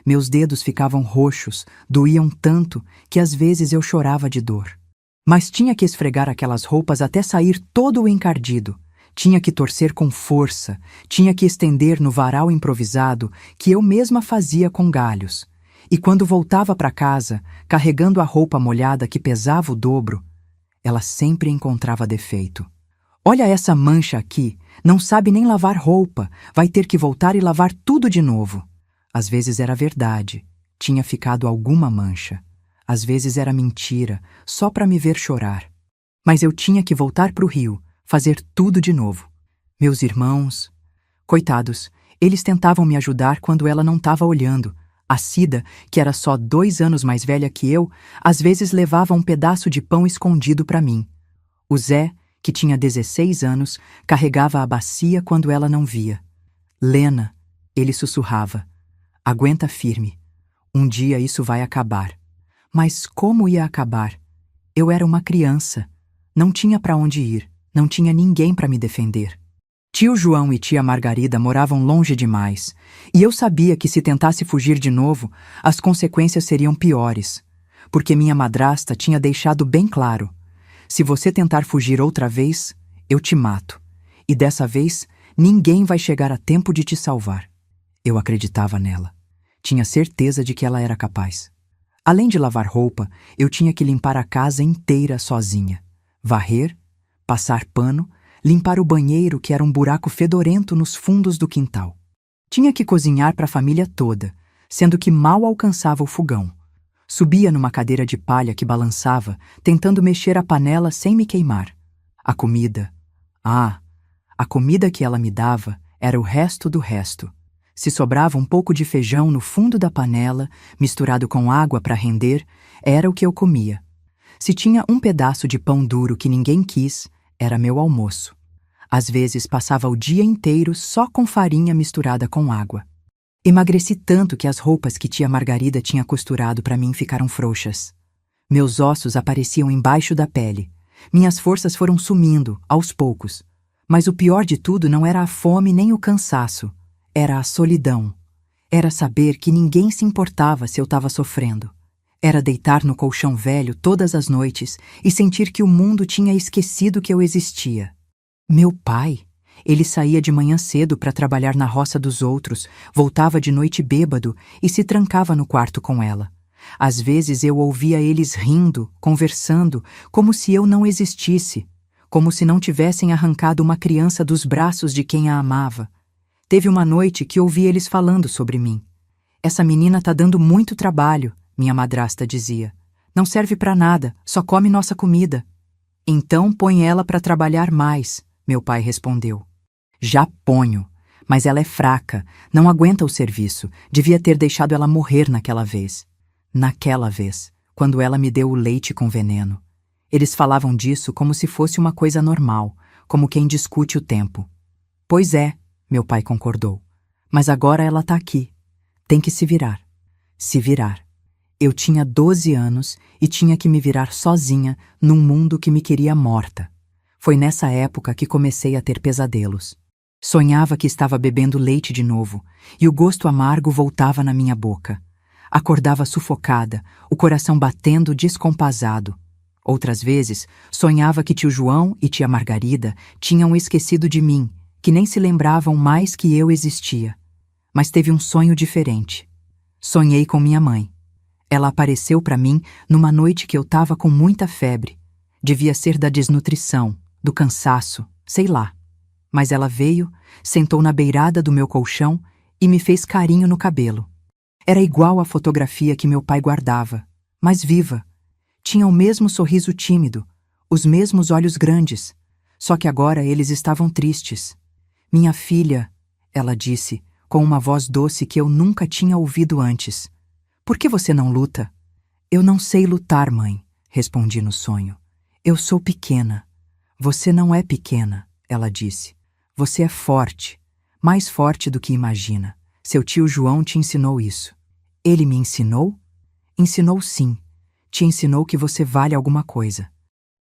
Meus dedos ficavam roxos, doíam tanto que às vezes eu chorava de dor. Mas tinha que esfregar aquelas roupas até sair todo o encardido. Tinha que torcer com força, tinha que estender no varal improvisado que eu mesma fazia com galhos. E quando voltava para casa, carregando a roupa molhada que pesava o dobro, ela sempre encontrava defeito. Olha essa mancha aqui, não sabe nem lavar roupa, vai ter que voltar e lavar tudo de novo. Às vezes era verdade, tinha ficado alguma mancha. Às vezes era mentira, só para me ver chorar. Mas eu tinha que voltar para o rio, fazer tudo de novo. Meus irmãos, coitados, eles tentavam me ajudar quando ela não estava olhando. A Cida, que era só 2 anos mais velha que eu, às vezes levava um pedaço de pão escondido para mim. O Zé, que tinha 16 anos, carregava a bacia quando ela não via. Lena, ele sussurrava, aguenta firme. Um dia isso vai acabar. Mas como ia acabar? Eu era uma criança. Não tinha para onde ir. Não tinha ninguém para me defender. Tio João e tia Margarida moravam longe demais, e eu sabia que se tentasse fugir de novo, as consequências seriam piores, porque minha madrasta tinha deixado bem claro: se você tentar fugir outra vez, eu te mato. E dessa vez, Ninguém vai chegar a tempo de te salvar. Eu acreditava nela. Tinha certeza de que ela era capaz. Além de lavar roupa, eu tinha que limpar a casa inteira sozinha. Varrer, passar pano, limpar o banheiro, que era um buraco fedorento nos fundos do quintal. Tinha que cozinhar para a família toda, sendo que mal alcançava o fogão. Subia numa cadeira de palha que balançava, tentando mexer a panela sem me queimar. A comida que ela me dava era o resto do resto. Se sobrava um pouco de feijão no fundo da panela, misturado com água para render, era o que eu comia. Se tinha um pedaço de pão duro que ninguém quis, era meu almoço. Às vezes passava o dia inteiro só com farinha misturada com água. Emagreci tanto que as roupas que tia Margarida tinha costurado para mim ficaram frouxas. Meus ossos apareciam embaixo da pele. Minhas forças foram sumindo, aos poucos. Mas o pior de tudo não era a fome nem o cansaço. Era a solidão. Era saber que ninguém se importava se eu estava sofrendo. Era deitar no colchão velho todas as noites e sentir que o mundo tinha esquecido que eu existia. Meu pai, ele saía de manhã cedo para trabalhar na roça dos outros, voltava de noite bêbado e se trancava no quarto com ela. Às vezes eu ouvia eles rindo, conversando, como se eu não existisse, como se não tivessem arrancado uma criança dos braços de quem a amava. Teve uma noite que ouvi eles falando sobre mim. Essa menina tá dando muito trabalho, minha madrasta dizia. Não serve para nada, só come nossa comida. Então põe ela para trabalhar mais, meu pai respondeu. Já ponho, mas ela é fraca, não aguenta o serviço, devia ter deixado ela morrer naquela vez. Naquela vez, quando ela me deu o leite com veneno. Eles falavam disso como se fosse uma coisa normal, como quem discute o tempo. Pois é, meu pai concordou. Mas agora ela tá aqui. Tem que se virar. Se virar. Eu tinha 12 anos e tinha que me virar sozinha num mundo que me queria morta. Foi nessa época que comecei a ter pesadelos. Sonhava que estava bebendo leite de novo e o gosto amargo voltava na minha boca. Acordava sufocada, o coração batendo descompassado. Outras vezes, sonhava que tio João e tia Margarida tinham esquecido de mim, que nem se lembravam mais que eu existia. Mas teve um sonho diferente. Sonhei com minha mãe. Ela apareceu para mim numa noite que eu estava com muita febre. Devia ser da desnutrição, do cansaço, sei lá. Mas ela veio, sentou na beirada do meu colchão e me fez carinho no cabelo. Era igual à fotografia que meu pai guardava, mas viva. Tinha o mesmo sorriso tímido, os mesmos olhos grandes, só que agora eles estavam tristes. Minha filha, ela disse, com uma voz doce que eu nunca tinha ouvido antes. Por que você não luta? Eu não sei lutar, mãe, respondi no sonho. Eu sou pequena. Você não é pequena, ela disse. Você é forte, mais forte do que imagina. Seu tio João te ensinou isso. Ele me ensinou? Ensinou sim. Te ensinou que você vale alguma coisa.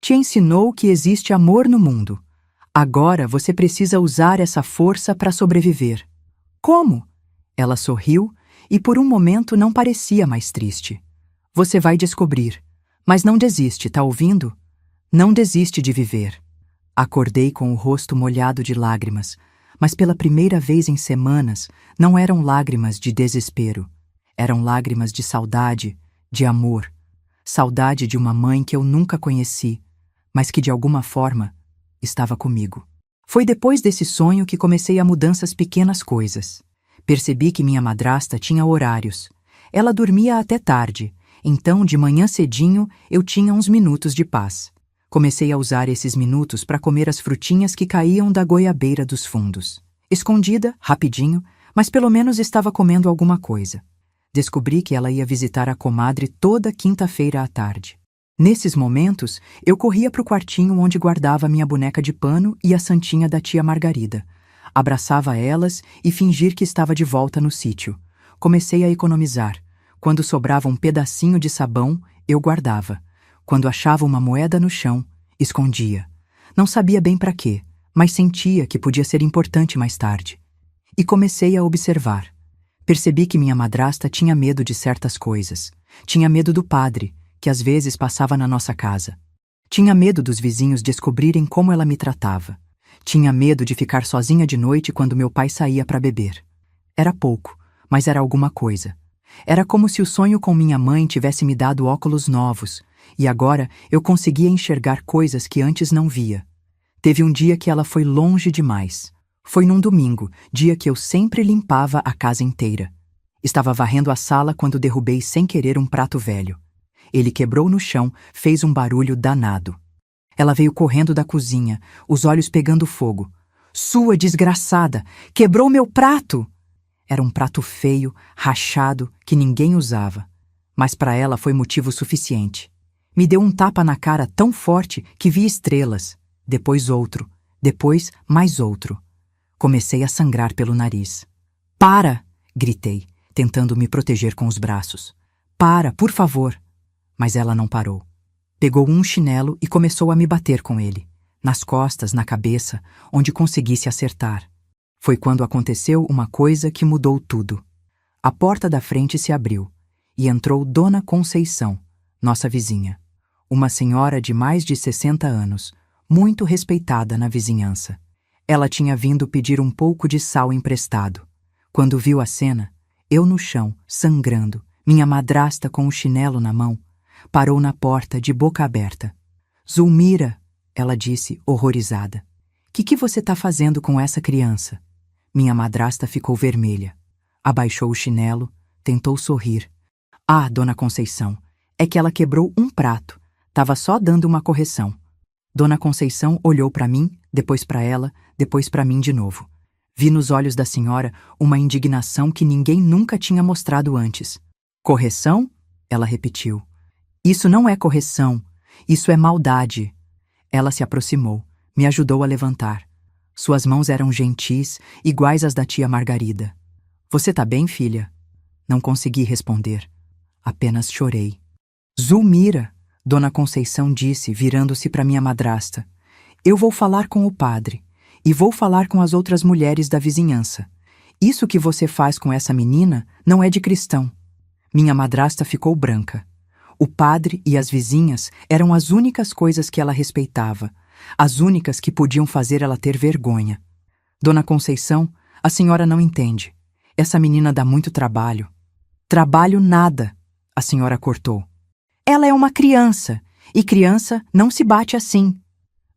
Te ensinou que existe amor no mundo. Agora você precisa usar essa força para sobreviver. Como? Ela sorriu e por um momento não parecia mais triste. Você vai descobrir. Mas não desiste, tá ouvindo? Não desiste de viver. Acordei com o rosto molhado de lágrimas, mas pela primeira vez em semanas não eram lágrimas de desespero. Eram lágrimas de saudade, de amor. Saudade de uma mãe que eu nunca conheci, mas que de alguma forma estava comigo. Foi depois desse sonho que comecei a mudanças pequenas coisas. Percebi que minha madrasta tinha horários. Ela dormia até tarde, então de manhã cedinho eu tinha uns minutos de paz. Comecei a usar esses minutos para comer as frutinhas que caíam da goiabeira dos fundos. Escondida, rapidinho, mas pelo menos estava comendo alguma coisa. Descobri que ela ia visitar a comadre toda quinta-feira à tarde. Nesses momentos, eu corria para o quartinho onde guardava minha boneca de pano e a santinha da tia Margarida. Abraçava elas e fingir que estava de volta no sítio. Comecei a economizar. Quando sobrava um pedacinho de sabão, eu guardava. Quando achava uma moeda no chão, escondia. Não sabia bem para quê, mas sentia que podia ser importante mais tarde. E comecei a observar. Percebi que minha madrasta tinha medo de certas coisas. Tinha medo do padre, que às vezes passava na nossa casa. Tinha medo dos vizinhos descobrirem como ela me tratava. Tinha medo de ficar sozinha de noite quando meu pai saía para beber. Era pouco, mas era alguma coisa. Era como se o sonho com minha mãe tivesse me dado óculos novos, e agora eu conseguia enxergar coisas que antes não via. Teve um dia que ela foi longe demais. Foi num domingo, dia que eu sempre limpava a casa inteira. Estava varrendo a sala quando derrubei sem querer um prato velho. Ele quebrou no chão, fez um barulho danado. Ela veio correndo da cozinha, os olhos pegando fogo. "Sua desgraçada! Quebrou meu prato!" Era um prato feio, rachado, que ninguém usava. Mas para ela foi motivo suficiente. Me deu um tapa na cara tão forte que vi estrelas. Depois outro. Depois mais outro. Comecei a sangrar pelo nariz. "Para!" gritei, tentando me proteger com os braços. "Para, por favor!" Mas ela não parou. Pegou um chinelo e começou a me bater com ele. Nas costas, na cabeça, onde conseguisse acertar. Foi quando aconteceu uma coisa que mudou tudo. A porta da frente se abriu e entrou Dona Conceição, nossa vizinha. Uma senhora de mais de 60 anos, muito respeitada na vizinhança. Ela tinha vindo pedir um pouco de sal emprestado. Quando viu a cena, eu no chão, sangrando, minha madrasta com o chinelo na mão, parou na porta de boca aberta. "Zulmira", ela disse, horrorizada. Que você está fazendo com essa criança?" Minha madrasta ficou vermelha. Abaixou o chinelo, tentou sorrir. "Ah, Dona Conceição, é que ela quebrou um prato. Tava só dando uma correção." Dona Conceição olhou para mim, depois para ela, depois para mim de novo. Vi nos olhos da senhora uma indignação que ninguém nunca tinha mostrado antes. "Correção?" ela repetiu. "Isso não é correção. Isso é maldade." Ela se aproximou, me ajudou a levantar. Suas mãos eram gentis, iguais às da tia Margarida. "Você tá bem, filha?" Não consegui responder. Apenas chorei. "Zulmira", Dona Conceição disse, virando-se para minha madrasta. "Eu vou falar com o padre. E vou falar com as outras mulheres da vizinhança. Isso que você faz com essa menina não é de cristão." Minha madrasta ficou branca. O padre e as vizinhas eram as únicas coisas que ela respeitava, as únicas que podiam fazer ela ter vergonha. "Dona Conceição, a senhora não entende. Essa menina dá muito trabalho." "Trabalho nada", a senhora cortou. "Ela é uma criança, e criança não se bate assim."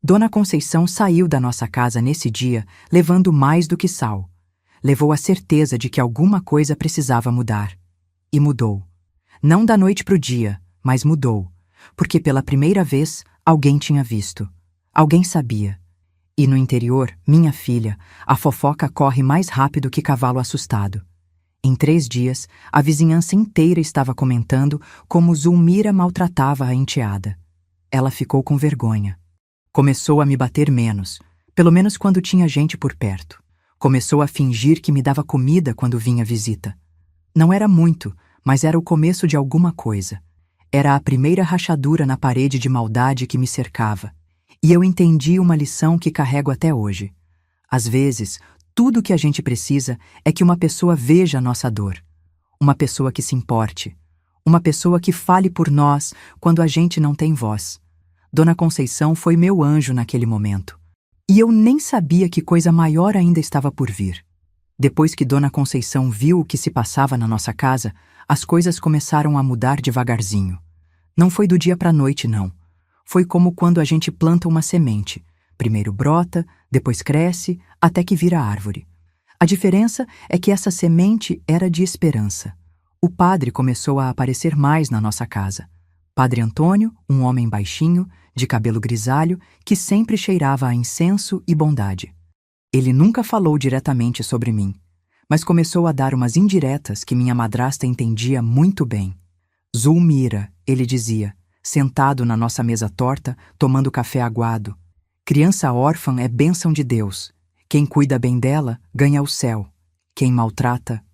Dona Conceição saiu da nossa casa nesse dia levando mais do que sal. Levou a certeza de que alguma coisa precisava mudar. E mudou. Não da noite para o dia, mas mudou. Porque pela primeira vez alguém tinha visto. Alguém sabia. E no interior, minha filha, a fofoca corre mais rápido que cavalo assustado. Em 3 dias, a vizinhança inteira estava comentando como Zulmira maltratava a enteada. Ela ficou com vergonha. Começou a me bater menos, pelo menos quando tinha gente por perto. Começou a fingir que me dava comida quando vinha visita. Não era muito, mas era o começo de alguma coisa. Era a primeira rachadura na parede de maldade que me cercava. E eu entendi uma lição que carrego até hoje. Às vezes, tudo o que a gente precisa é que uma pessoa veja a nossa dor. Uma pessoa que se importe. Uma pessoa que fale por nós quando a gente não tem voz. Dona Conceição foi meu anjo naquele momento. E eu nem sabia que coisa maior ainda estava por vir. Depois que Dona Conceição viu o que se passava na nossa casa, as coisas começaram a mudar devagarzinho. Não foi do dia para a noite, não. Foi como quando a gente planta uma semente. Primeiro brota, depois cresce, até que vira árvore. A diferença é que essa semente era de esperança. O padre começou a aparecer mais na nossa casa. Padre Antônio, um homem baixinho, de cabelo grisalho, que sempre cheirava a incenso e bondade. Ele nunca falou diretamente sobre mim, mas começou a dar umas indiretas que minha madrasta entendia muito bem. "Zulmira", ele dizia, sentado na nossa mesa torta, tomando café aguado. "Criança órfã é bênção de Deus. Quem cuida bem dela, ganha o céu. Quem maltrata..."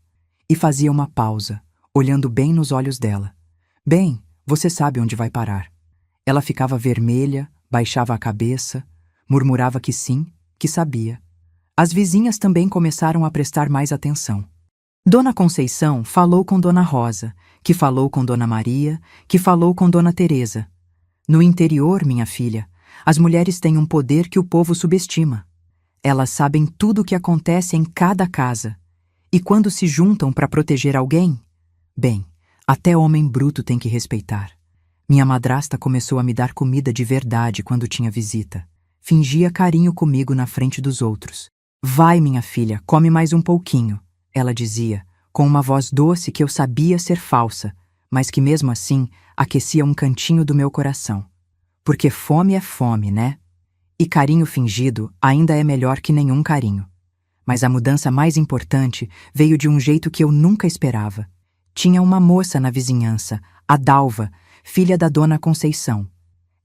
E fazia uma pausa, olhando bem nos olhos dela. "Bem, você sabe onde vai parar." Ela ficava vermelha, baixava a cabeça, murmurava que sim, que sabia. As vizinhas também começaram a prestar mais atenção. Dona Conceição falou com Dona Rosa, que falou com Dona Maria, que falou com Dona Teresa. No interior, minha filha, as mulheres têm um poder que o povo subestima. Elas sabem tudo o que acontece em cada casa. E quando se juntam para proteger alguém, bem, até homem bruto tem que respeitar. Minha madrasta começou a me dar comida de verdade quando tinha visita. Fingia carinho comigo na frente dos outros. Vai, minha filha, come mais um pouquinho, ela dizia, com uma voz doce que eu sabia ser falsa, mas que mesmo assim aquecia um cantinho do meu coração. Porque fome é fome, né? E carinho fingido ainda é melhor que nenhum carinho. Mas a mudança mais importante veio de um jeito que eu nunca esperava. Tinha uma moça na vizinhança, a Dalva, filha da dona Conceição.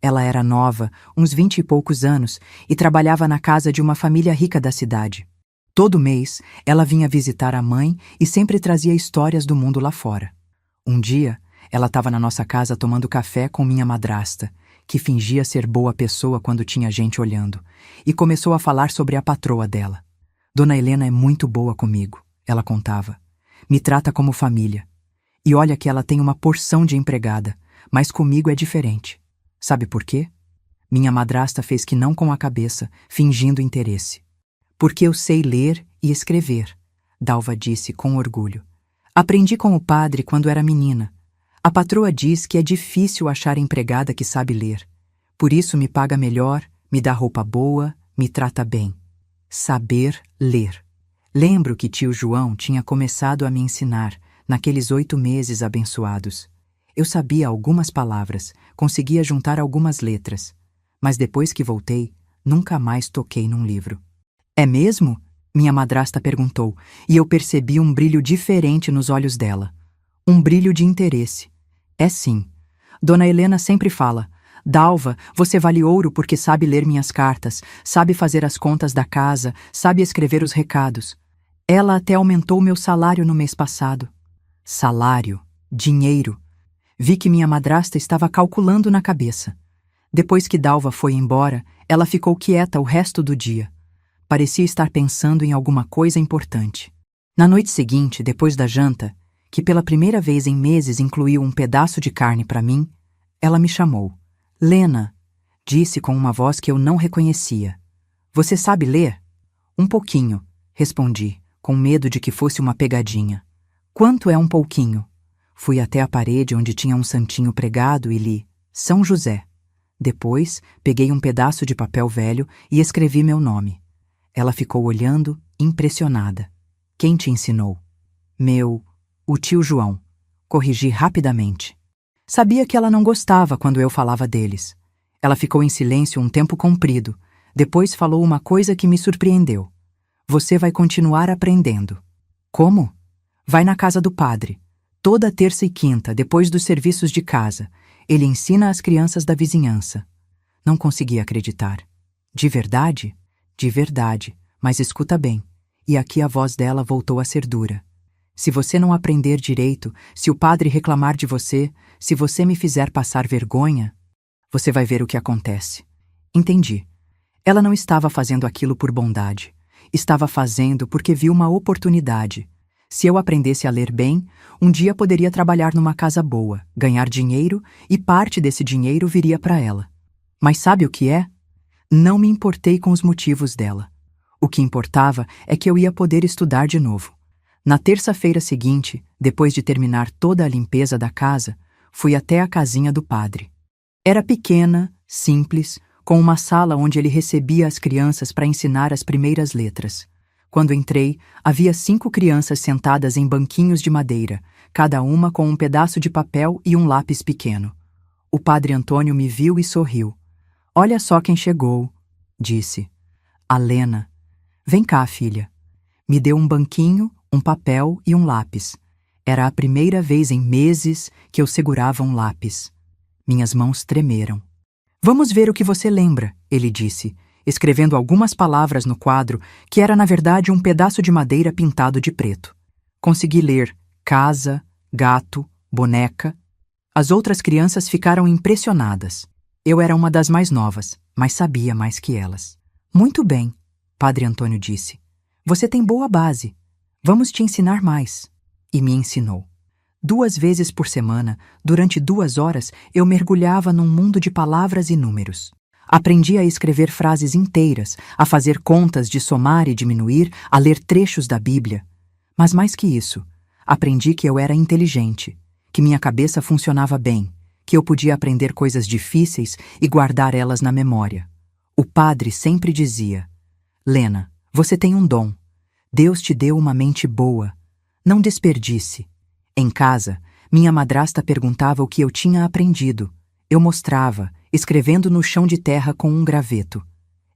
Ela era nova, uns 20 e poucos anos, e trabalhava na casa de uma família rica da cidade. Todo mês, ela vinha visitar a mãe e sempre trazia histórias do mundo lá fora. Um dia, ela estava na nossa casa tomando café com minha madrasta, que fingia ser boa pessoa quando tinha gente olhando, e começou a falar sobre a patroa dela. Dona Helena é muito boa comigo, ela contava. Me trata como família. E olha que ela tem uma porção de empregada, mas comigo é diferente. Sabe por quê? Minha madrasta fez que não com a cabeça, fingindo interesse. Porque eu sei ler e escrever, Dalva disse com orgulho. Aprendi com o padre quando era menina. A patroa diz que é difícil achar empregada que sabe ler. Por isso me paga melhor, me dá roupa boa, me trata bem. Saber ler. Lembro que tio João tinha começado a me ensinar, naqueles 8 meses abençoados. Eu sabia algumas palavras, conseguia juntar algumas letras, mas depois que voltei, nunca mais toquei num livro. É mesmo? Minha madrasta perguntou, e eu percebi um brilho diferente nos olhos dela. Um brilho de interesse. É sim. Dona Helena sempre fala, Dalva, você vale ouro porque sabe ler minhas cartas, sabe fazer as contas da casa, sabe escrever os recados. Ela até aumentou meu salário no mês passado. Salário, dinheiro. Vi que minha madrasta estava calculando na cabeça. Depois que Dalva foi embora, ela ficou quieta o resto do dia. Parecia estar pensando em alguma coisa importante. Na noite seguinte, depois da janta, que pela primeira vez em meses incluiu um pedaço de carne para mim, ela me chamou. Lena, disse com uma voz que eu não reconhecia. Você sabe ler? Um pouquinho, respondi, com medo de que fosse uma pegadinha. Quanto é um pouquinho? Fui até a parede onde tinha um santinho pregado e li São José. Depois, peguei um pedaço de papel velho e escrevi meu nome. Ela ficou olhando, impressionada. Quem te ensinou? O tio João. Corrigi rapidamente. Sabia que ela não gostava quando eu falava deles. Ela ficou em silêncio um tempo comprido. Depois falou uma coisa que me surpreendeu. Você vai continuar aprendendo. Como? Vai na casa do padre. Toda terça e quinta, depois dos serviços de casa, ele ensina às crianças da vizinhança. Não conseguia acreditar. De verdade? De verdade, mas escuta bem. E aqui a voz dela voltou a ser dura. Se você não aprender direito, se o padre reclamar de você, se você me fizer passar vergonha, você vai ver o que acontece. Entendi. Ela não estava fazendo aquilo por bondade. Estava fazendo porque viu uma oportunidade. Se eu aprendesse a ler bem, um dia poderia trabalhar numa casa boa, ganhar dinheiro e parte desse dinheiro viria para ela. Mas sabe o que é? Não me importei com os motivos dela. O que importava é que eu ia poder estudar de novo. Na terça-feira seguinte, depois de terminar toda a limpeza da casa, fui até a casinha do padre. Era pequena, simples, com uma sala onde ele recebia as crianças para ensinar as primeiras letras. Quando entrei, havia 5 crianças sentadas em banquinhos de madeira, cada uma com um pedaço de papel e um lápis pequeno. O padre Antônio me viu e sorriu. Olha só quem chegou, disse. A Lena. Vem cá, filha. Me deu um banquinho, um papel e um lápis. Era a primeira vez em meses que eu segurava um lápis. Minhas mãos tremeram. Vamos ver o que você lembra, ele disse, escrevendo algumas palavras no quadro, que era na verdade um pedaço de madeira pintado de preto. Consegui ler casa, gato, boneca. As outras crianças ficaram impressionadas. Eu era uma das mais novas, mas sabia mais que elas. Muito bem, Padre Antônio disse. Você tem boa base. Vamos te ensinar mais. E me ensinou. 2 vezes por semana, durante 2 horas, eu mergulhava num mundo de palavras e números. Aprendi a escrever frases inteiras, a fazer contas de somar e diminuir, a ler trechos da Bíblia. Mas mais que isso, aprendi que eu era inteligente, que minha cabeça funcionava bem, que eu podia aprender coisas difíceis e guardar elas na memória. O padre sempre dizia: Lena, você tem um dom. Deus te deu uma mente boa. Não desperdice. Em casa, minha madrasta perguntava o que eu tinha aprendido. Eu mostrava, escrevendo no chão de terra com um graveto.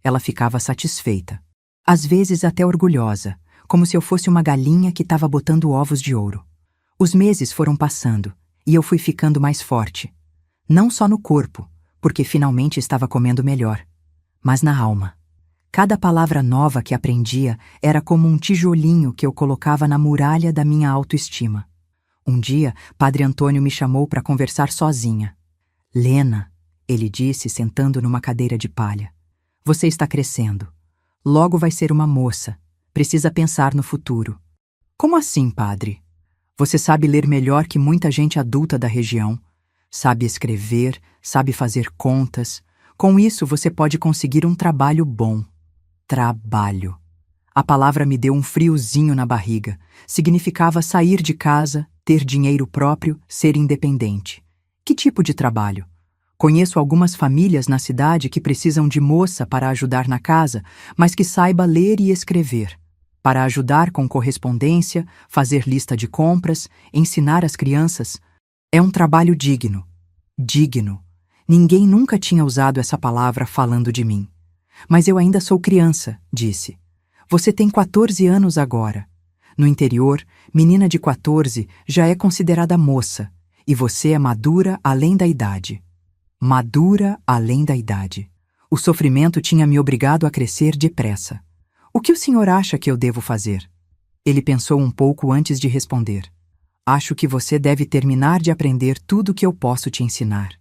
Ela ficava satisfeita. Às vezes até orgulhosa, como se eu fosse uma galinha que estava botando ovos de ouro. Os meses foram passando, e eu fui ficando mais forte. Não só no corpo, porque finalmente estava comendo melhor, mas na alma. Cada palavra nova que aprendia era como um tijolinho que eu colocava na muralha da minha autoestima. Um dia, Padre Antônio me chamou para conversar sozinha. Lena, ele disse, sentando numa cadeira de palha, você está crescendo. Logo vai ser uma moça. Precisa pensar no futuro. Como assim, padre? Você sabe ler melhor que muita gente adulta da região. Sabe escrever, sabe fazer contas. Com isso, você pode conseguir um trabalho bom. Trabalho. A palavra me deu um friozinho na barriga. Significava sair de casa, ter dinheiro próprio, ser independente. Que tipo de trabalho? Conheço algumas famílias na cidade que precisam de moça para ajudar na casa, mas que saiba ler e escrever. Para ajudar com correspondência, fazer lista de compras, ensinar as crianças. É um trabalho digno. Digno. Ninguém nunca tinha usado essa palavra falando de mim. Mas eu ainda sou criança, disse. Você tem 14 anos agora. No interior, menina de 14 já é considerada moça, e você é madura além da idade. Madura além da idade. O sofrimento tinha me obrigado a crescer depressa. O que o senhor acha que eu devo fazer? Ele pensou um pouco antes de responder. Acho que você deve terminar de aprender tudo que eu posso te ensinar.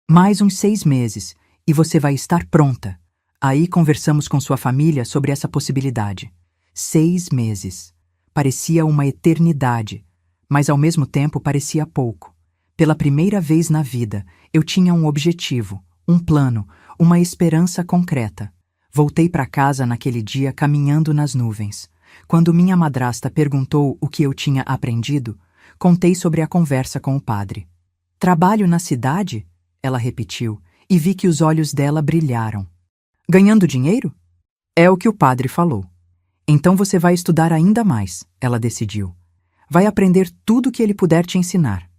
Mais uns 6 meses, e você vai estar pronta. Aí conversamos com sua família sobre essa possibilidade. 6 meses. Parecia uma eternidade, mas ao mesmo tempo parecia pouco. Pela primeira vez na vida, eu tinha um objetivo, um plano, uma esperança concreta. Voltei para casa naquele dia caminhando nas nuvens. Quando minha madrasta perguntou o que eu tinha aprendido, contei sobre a conversa com o padre. Trabalho na cidade? Ela repetiu, e vi que os olhos dela brilharam. Ganhando dinheiro? É o que o padre falou. Então você vai estudar ainda mais, ela decidiu. Vai aprender tudo o que ele puder te ensinar.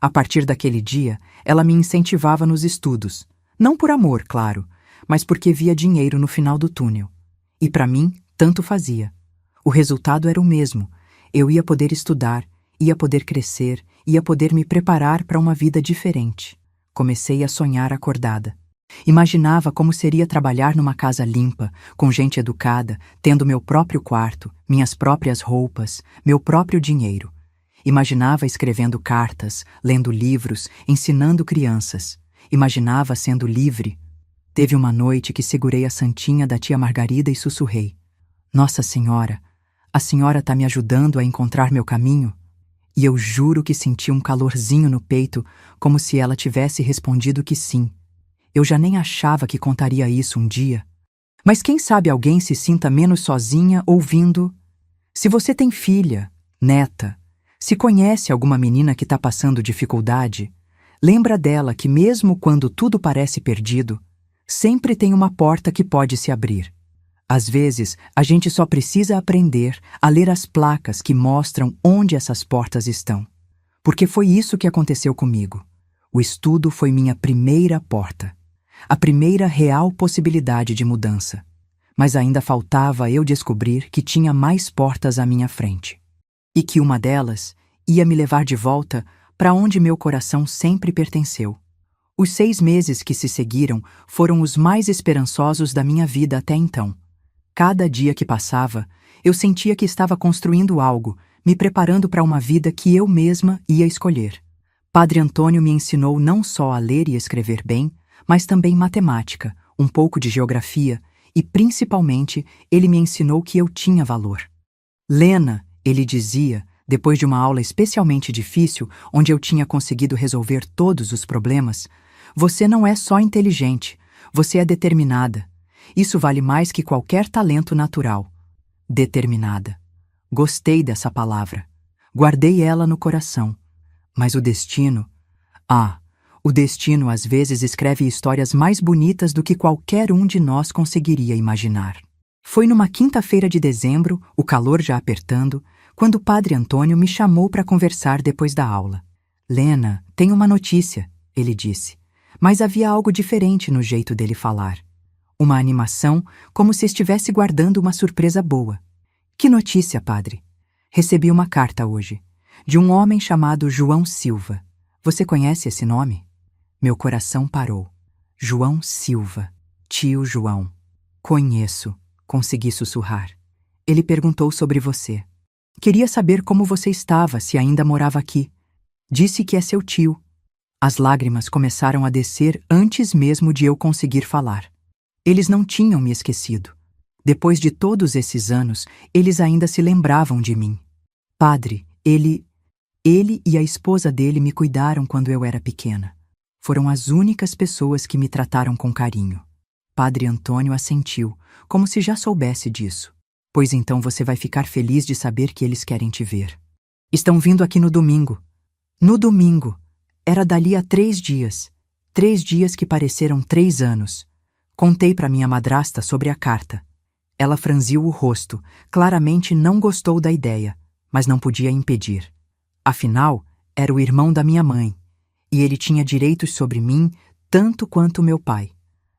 A partir daquele dia, ela me incentivava nos estudos. Não por amor, claro, mas porque via dinheiro no final do túnel. E para mim, tanto fazia. O resultado era o mesmo. Eu ia poder estudar, ia poder crescer, ia poder me preparar para uma vida diferente. Comecei a sonhar acordada. Imaginava como seria trabalhar numa casa limpa, com gente educada, tendo meu próprio quarto, minhas próprias roupas, meu próprio dinheiro. Imaginava escrevendo cartas, lendo livros, ensinando crianças. Imaginava sendo livre. Teve uma noite que segurei a santinha da tia Margarida e sussurrei. Nossa Senhora, a senhora está me ajudando a encontrar meu caminho? E eu juro que senti um calorzinho no peito, como se ela tivesse respondido que sim. Eu já nem achava que contaria isso um dia. Mas quem sabe alguém se sinta menos sozinha ouvindo. Se você tem filha, neta, se conhece alguma menina que está passando dificuldade, lembra dela que mesmo quando tudo parece perdido, sempre tem uma porta que pode se abrir. Às vezes, a gente só precisa aprender a ler as placas que mostram onde essas portas estão. Porque foi isso que aconteceu comigo. O estudo foi minha primeira porta. A primeira real possibilidade de mudança. Mas ainda faltava eu descobrir que tinha mais portas à minha frente. E que uma delas ia me levar de volta para onde meu coração sempre pertenceu. Os 6 meses que se seguiram foram os mais esperançosos da minha vida até então. Cada dia que passava, eu sentia que estava construindo algo, me preparando para uma vida que eu mesma ia escolher. Padre Antônio me ensinou não só a ler e escrever bem, mas também matemática, um pouco de geografia e, principalmente, ele me ensinou que eu tinha valor. Lena, ele dizia, depois de uma aula especialmente difícil, onde eu tinha conseguido resolver todos os problemas, você não é só inteligente, Você é determinada. Isso vale mais que qualquer talento natural. Determinada. Gostei dessa palavra. Guardei ela no coração. Mas o destino... o destino às vezes escreve histórias mais bonitas do que qualquer um de nós conseguiria imaginar. Foi numa quinta-feira de dezembro, o calor já apertando, quando o padre Antônio me chamou para conversar depois da aula. Lena, tenho uma notícia, ele disse. Mas havia algo diferente no jeito dele falar. Uma animação, como se estivesse guardando uma surpresa boa. Que notícia, padre? Recebi uma carta hoje, de um homem chamado João Silva. Você conhece esse nome? Meu coração parou. João Silva, tio João. Conheço, consegui sussurrar. Ele perguntou sobre você. Queria saber como você estava, se ainda morava aqui. Disse que é seu tio. As lágrimas começaram a descer antes mesmo de eu conseguir falar. Eles não tinham me esquecido. Depois de todos esses anos, eles ainda se lembravam de mim. Padre, ele e a esposa dele me cuidaram quando eu era pequena. Foram as únicas pessoas que me trataram com carinho. Padre Antônio assentiu, como se já soubesse disso. Pois então você vai ficar feliz de saber que eles querem te ver. Estão vindo aqui no domingo. No domingo. Era dali a 3 dias. 3 dias que pareceram 3 anos. Contei para minha madrasta sobre a carta. Ela franziu o rosto, claramente não gostou da ideia, mas não podia impedir. Afinal, era o irmão da minha mãe, e ele tinha direitos sobre mim tanto quanto meu pai.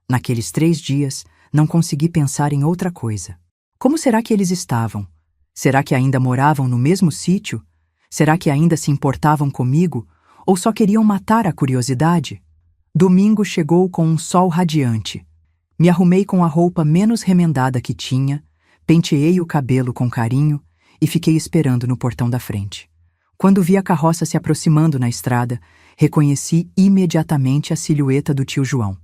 Naqueles 3 dias, não consegui pensar em outra coisa. Como será que eles estavam? Será que ainda moravam no mesmo sítio? Será que ainda se importavam comigo? Ou só queriam matar a curiosidade? Domingo chegou com um sol radiante. Me arrumei com a roupa menos remendada que tinha, penteei o cabelo com carinho e fiquei esperando no portão da frente. Quando vi a carroça se aproximando na estrada, reconheci imediatamente a silhueta do tio João.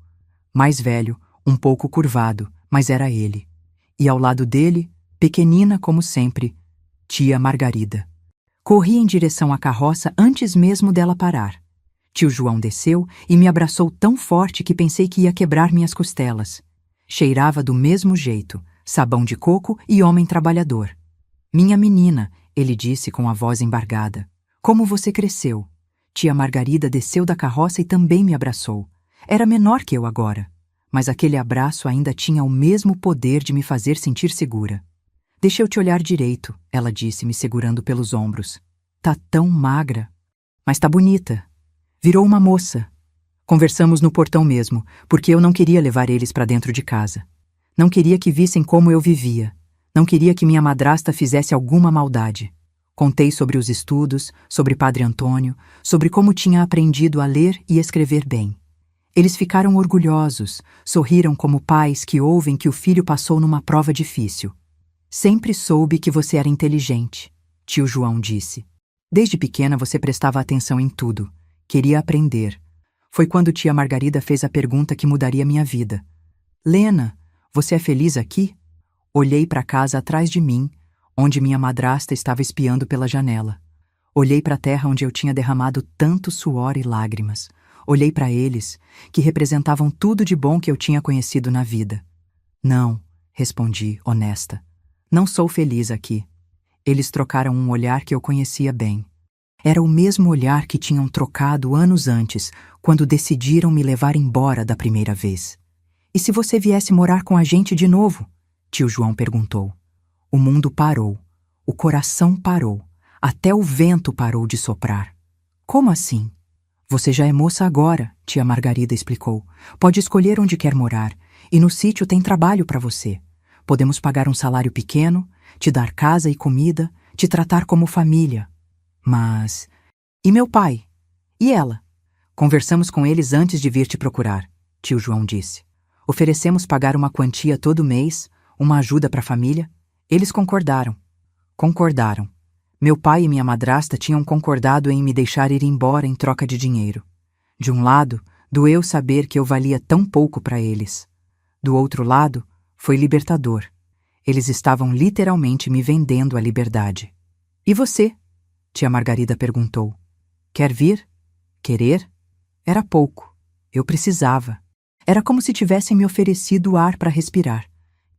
Mais velho, um pouco curvado, mas era ele. E ao lado dele, pequenina como sempre, tia Margarida. Corri em direção à carroça antes mesmo dela parar. Tio João desceu e me abraçou tão forte que pensei que ia quebrar minhas costelas. Cheirava do mesmo jeito, sabão de coco e homem trabalhador. Minha menina, ele disse com a voz embargada. Como você cresceu? Tia Margarida desceu da carroça e também me abraçou. Era menor que eu agora, mas aquele abraço ainda tinha o mesmo poder de me fazer sentir segura. Deixa eu te olhar direito, ela disse, me segurando pelos ombros. Tá tão magra. Mas tá bonita. Virou uma moça. Conversamos no portão mesmo, porque eu não queria levar eles para dentro de casa. Não queria que vissem como eu vivia. Não queria que minha madrasta fizesse alguma maldade. Contei sobre os estudos, sobre Padre Antônio, sobre como tinha aprendido a ler e escrever bem. Eles ficaram orgulhosos, sorriram como pais que ouvem que o filho passou numa prova difícil. Sempre soube que você era inteligente, tio João disse. Desde pequena você prestava atenção em tudo. Queria aprender. Foi quando tia Margarida fez a pergunta que mudaria minha vida. Lena, você é feliz aqui? Olhei para a casa atrás de mim, onde minha madrasta estava espiando pela janela. Olhei para a terra onde eu tinha derramado tanto suor e lágrimas. Olhei para eles, que representavam tudo de bom que eu tinha conhecido na vida. Não, respondi, honesta. Não sou feliz aqui. Eles trocaram um olhar que eu conhecia bem. Era o mesmo olhar que tinham trocado anos antes, quando decidiram me levar embora da primeira vez. E se você viesse morar com a gente de novo? Tio João perguntou. O mundo parou. O coração parou. Até o vento parou de soprar. Como assim? Você já é moça agora, tia Margarida explicou. Pode escolher onde quer morar, e no sítio tem trabalho para você. Podemos pagar um salário pequeno, te dar casa e comida, te tratar como família. Mas... E meu pai? E ela? Conversamos com eles antes de vir te procurar, tio João disse. Oferecemos pagar uma quantia todo mês, uma ajuda para a família. Eles concordaram. Concordaram. Meu pai e minha madrasta tinham concordado em me deixar ir embora em troca de dinheiro. De um lado, doeu saber que eu valia tão pouco para eles. Do outro lado, foi libertador. Eles estavam literalmente me vendendo a liberdade. E você? Tia Margarida perguntou. Quer vir? Querer? Era pouco. Eu precisava. Era como se tivessem me oferecido ar para respirar.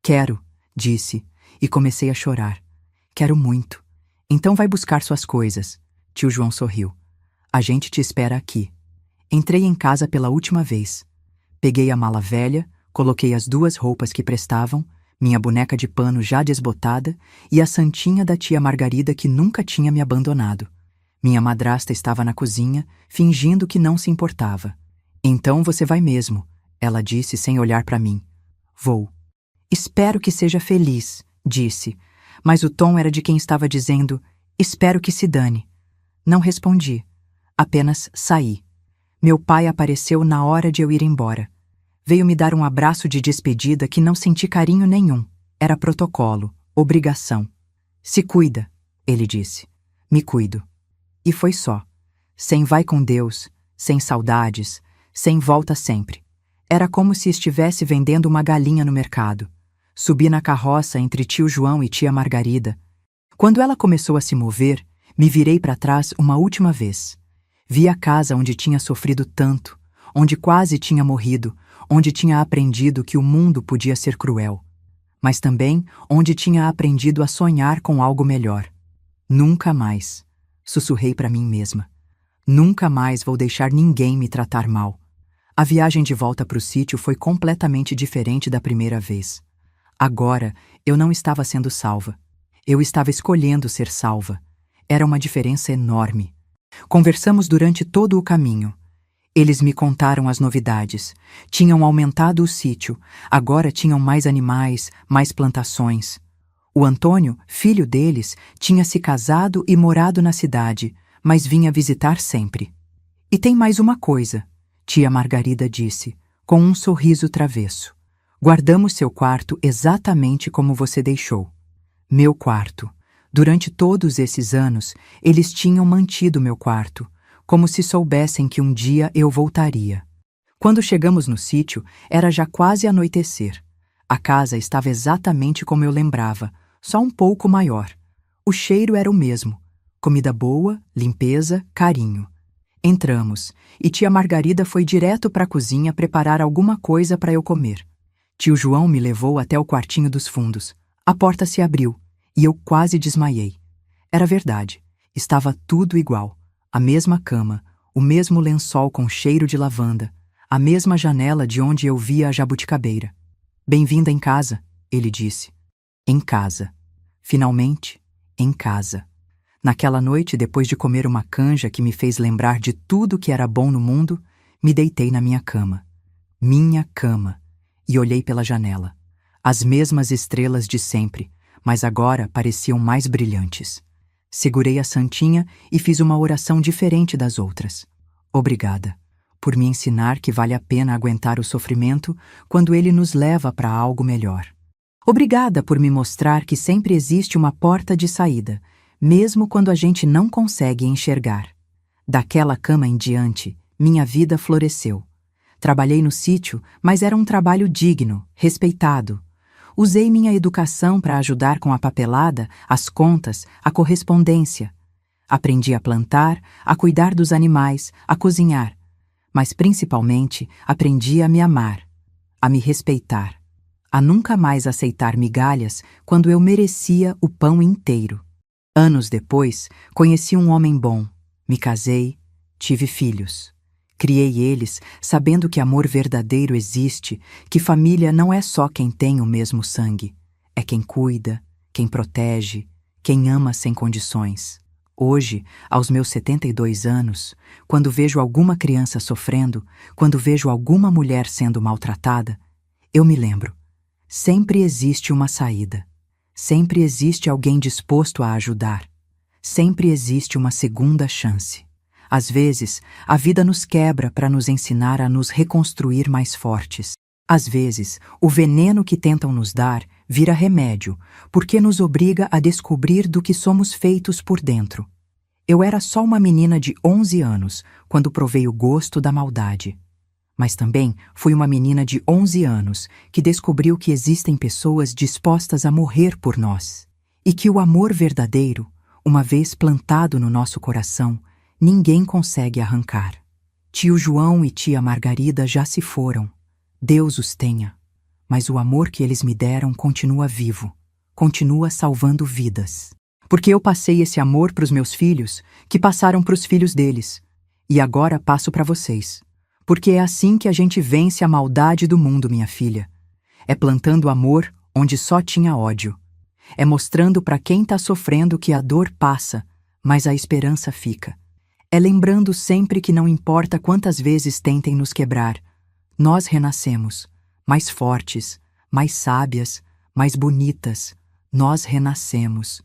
Quero, disse, e comecei a chorar. Quero muito. Então vai buscar suas coisas. Tio João sorriu. A gente te espera aqui. Entrei em casa pela última vez. Peguei a mala velha, coloquei as 2 roupas que prestavam, minha boneca de pano já desbotada e a santinha da tia Margarida que nunca tinha me abandonado. Minha madrasta estava na cozinha, fingindo que não se importava. Então você vai mesmo, ela disse sem olhar para mim. Vou. Espero que seja feliz, disse, mas o tom era de quem estava dizendo, espero que se dane. Não respondi, apenas saí. Meu pai apareceu na hora de eu ir embora. Veio me dar um abraço de despedida que não senti carinho nenhum. Era protocolo, obrigação. Se cuida, ele disse. Me cuido. E foi só. Sem vai com Deus, sem saudades, sem volta sempre. Era como se estivesse vendendo uma galinha no mercado. Subi na carroça entre tio João e tia Margarida. Quando ela começou a se mover, me virei para trás uma última vez. Vi a casa onde tinha sofrido tanto, onde quase tinha morrido, onde tinha aprendido que o mundo podia ser cruel. Mas também onde tinha aprendido a sonhar com algo melhor. Nunca mais, sussurrei para mim mesma. Nunca mais vou deixar ninguém me tratar mal. A viagem de volta para o sítio foi completamente diferente da primeira vez. Agora, eu não estava sendo salva. Eu estava escolhendo ser salva. Era uma diferença enorme. Conversamos durante todo o caminho. Eles me contaram as novidades. Tinham aumentado o sítio. Agora tinham mais animais, mais plantações. O Antônio, filho deles, tinha se casado e morado na cidade, mas vinha visitar sempre. E tem mais uma coisa, tia Margarida disse, com um sorriso travesso. Guardamos seu quarto exatamente como você deixou. Meu quarto. Durante todos esses anos, eles tinham mantido meu quarto, como se soubessem que um dia eu voltaria. Quando chegamos no sítio, era já quase anoitecer. A casa estava exatamente como eu lembrava, só um pouco maior. O cheiro era o mesmo. Comida boa, limpeza, carinho. Entramos, e tia Margarida foi direto para a cozinha preparar alguma coisa para eu comer. Tio João me levou até o quartinho dos fundos. A porta se abriu, e eu quase desmaiei. Era verdade, estava tudo igual. A mesma cama, o mesmo lençol com cheiro de lavanda, a mesma janela de onde eu via a jabuticabeira. Bem-vinda em casa, ele disse. Em casa. Finalmente, em casa. Naquela noite, depois de comer uma canja que me fez lembrar de tudo que era bom no mundo, me deitei na minha cama. Minha cama. E olhei pela janela. As mesmas estrelas de sempre, mas agora pareciam mais brilhantes. Segurei a santinha e fiz uma oração diferente das outras. Obrigada, por me ensinar que vale a pena aguentar o sofrimento quando ele nos leva para algo melhor. Obrigada por me mostrar que sempre existe uma porta de saída, mesmo quando a gente não consegue enxergar. Daquela cama em diante, minha vida floresceu. Trabalhei no sítio, mas era um trabalho digno, respeitado. Usei minha educação para ajudar com a papelada, as contas, a correspondência. Aprendi a plantar, a cuidar dos animais, a cozinhar. Mas principalmente aprendi a me amar, a me respeitar, a nunca mais aceitar migalhas quando eu merecia o pão inteiro. Anos depois, conheci um homem bom, me casei, tive filhos. Criei eles sabendo que amor verdadeiro existe, que família não é só quem tem o mesmo sangue. É quem cuida, quem protege, quem ama sem condições. Hoje, aos meus 72 anos, quando vejo alguma criança sofrendo, quando vejo alguma mulher sendo maltratada, eu me lembro. Sempre existe uma saída. Sempre existe alguém disposto a ajudar. Sempre existe uma segunda chance. Às vezes, a vida nos quebra para nos ensinar a nos reconstruir mais fortes. Às vezes, o veneno que tentam nos dar vira remédio, porque nos obriga a descobrir do que somos feitos por dentro. Eu era só uma menina de 11 anos quando provei o gosto da maldade. Mas também fui uma menina de 11 anos que descobriu que existem pessoas dispostas a morrer por nós. E que o amor verdadeiro, uma vez plantado no nosso coração, ninguém consegue arrancar. Tio João e tia Margarida já se foram. Deus os tenha, mas o amor que eles me deram continua vivo, continua salvando vidas. Porque eu passei esse amor para os meus filhos, que passaram para os filhos deles, e agora passo para vocês. Porque é assim que a gente vence a maldade do mundo, minha filha. É plantando amor onde só tinha ódio. É mostrando para quem está sofrendo que a dor passa, mas a esperança fica. É lembrando sempre que não importa quantas vezes tentem nos quebrar, nós renascemos, mais fortes, mais sábias, mais bonitas. Nós renascemos.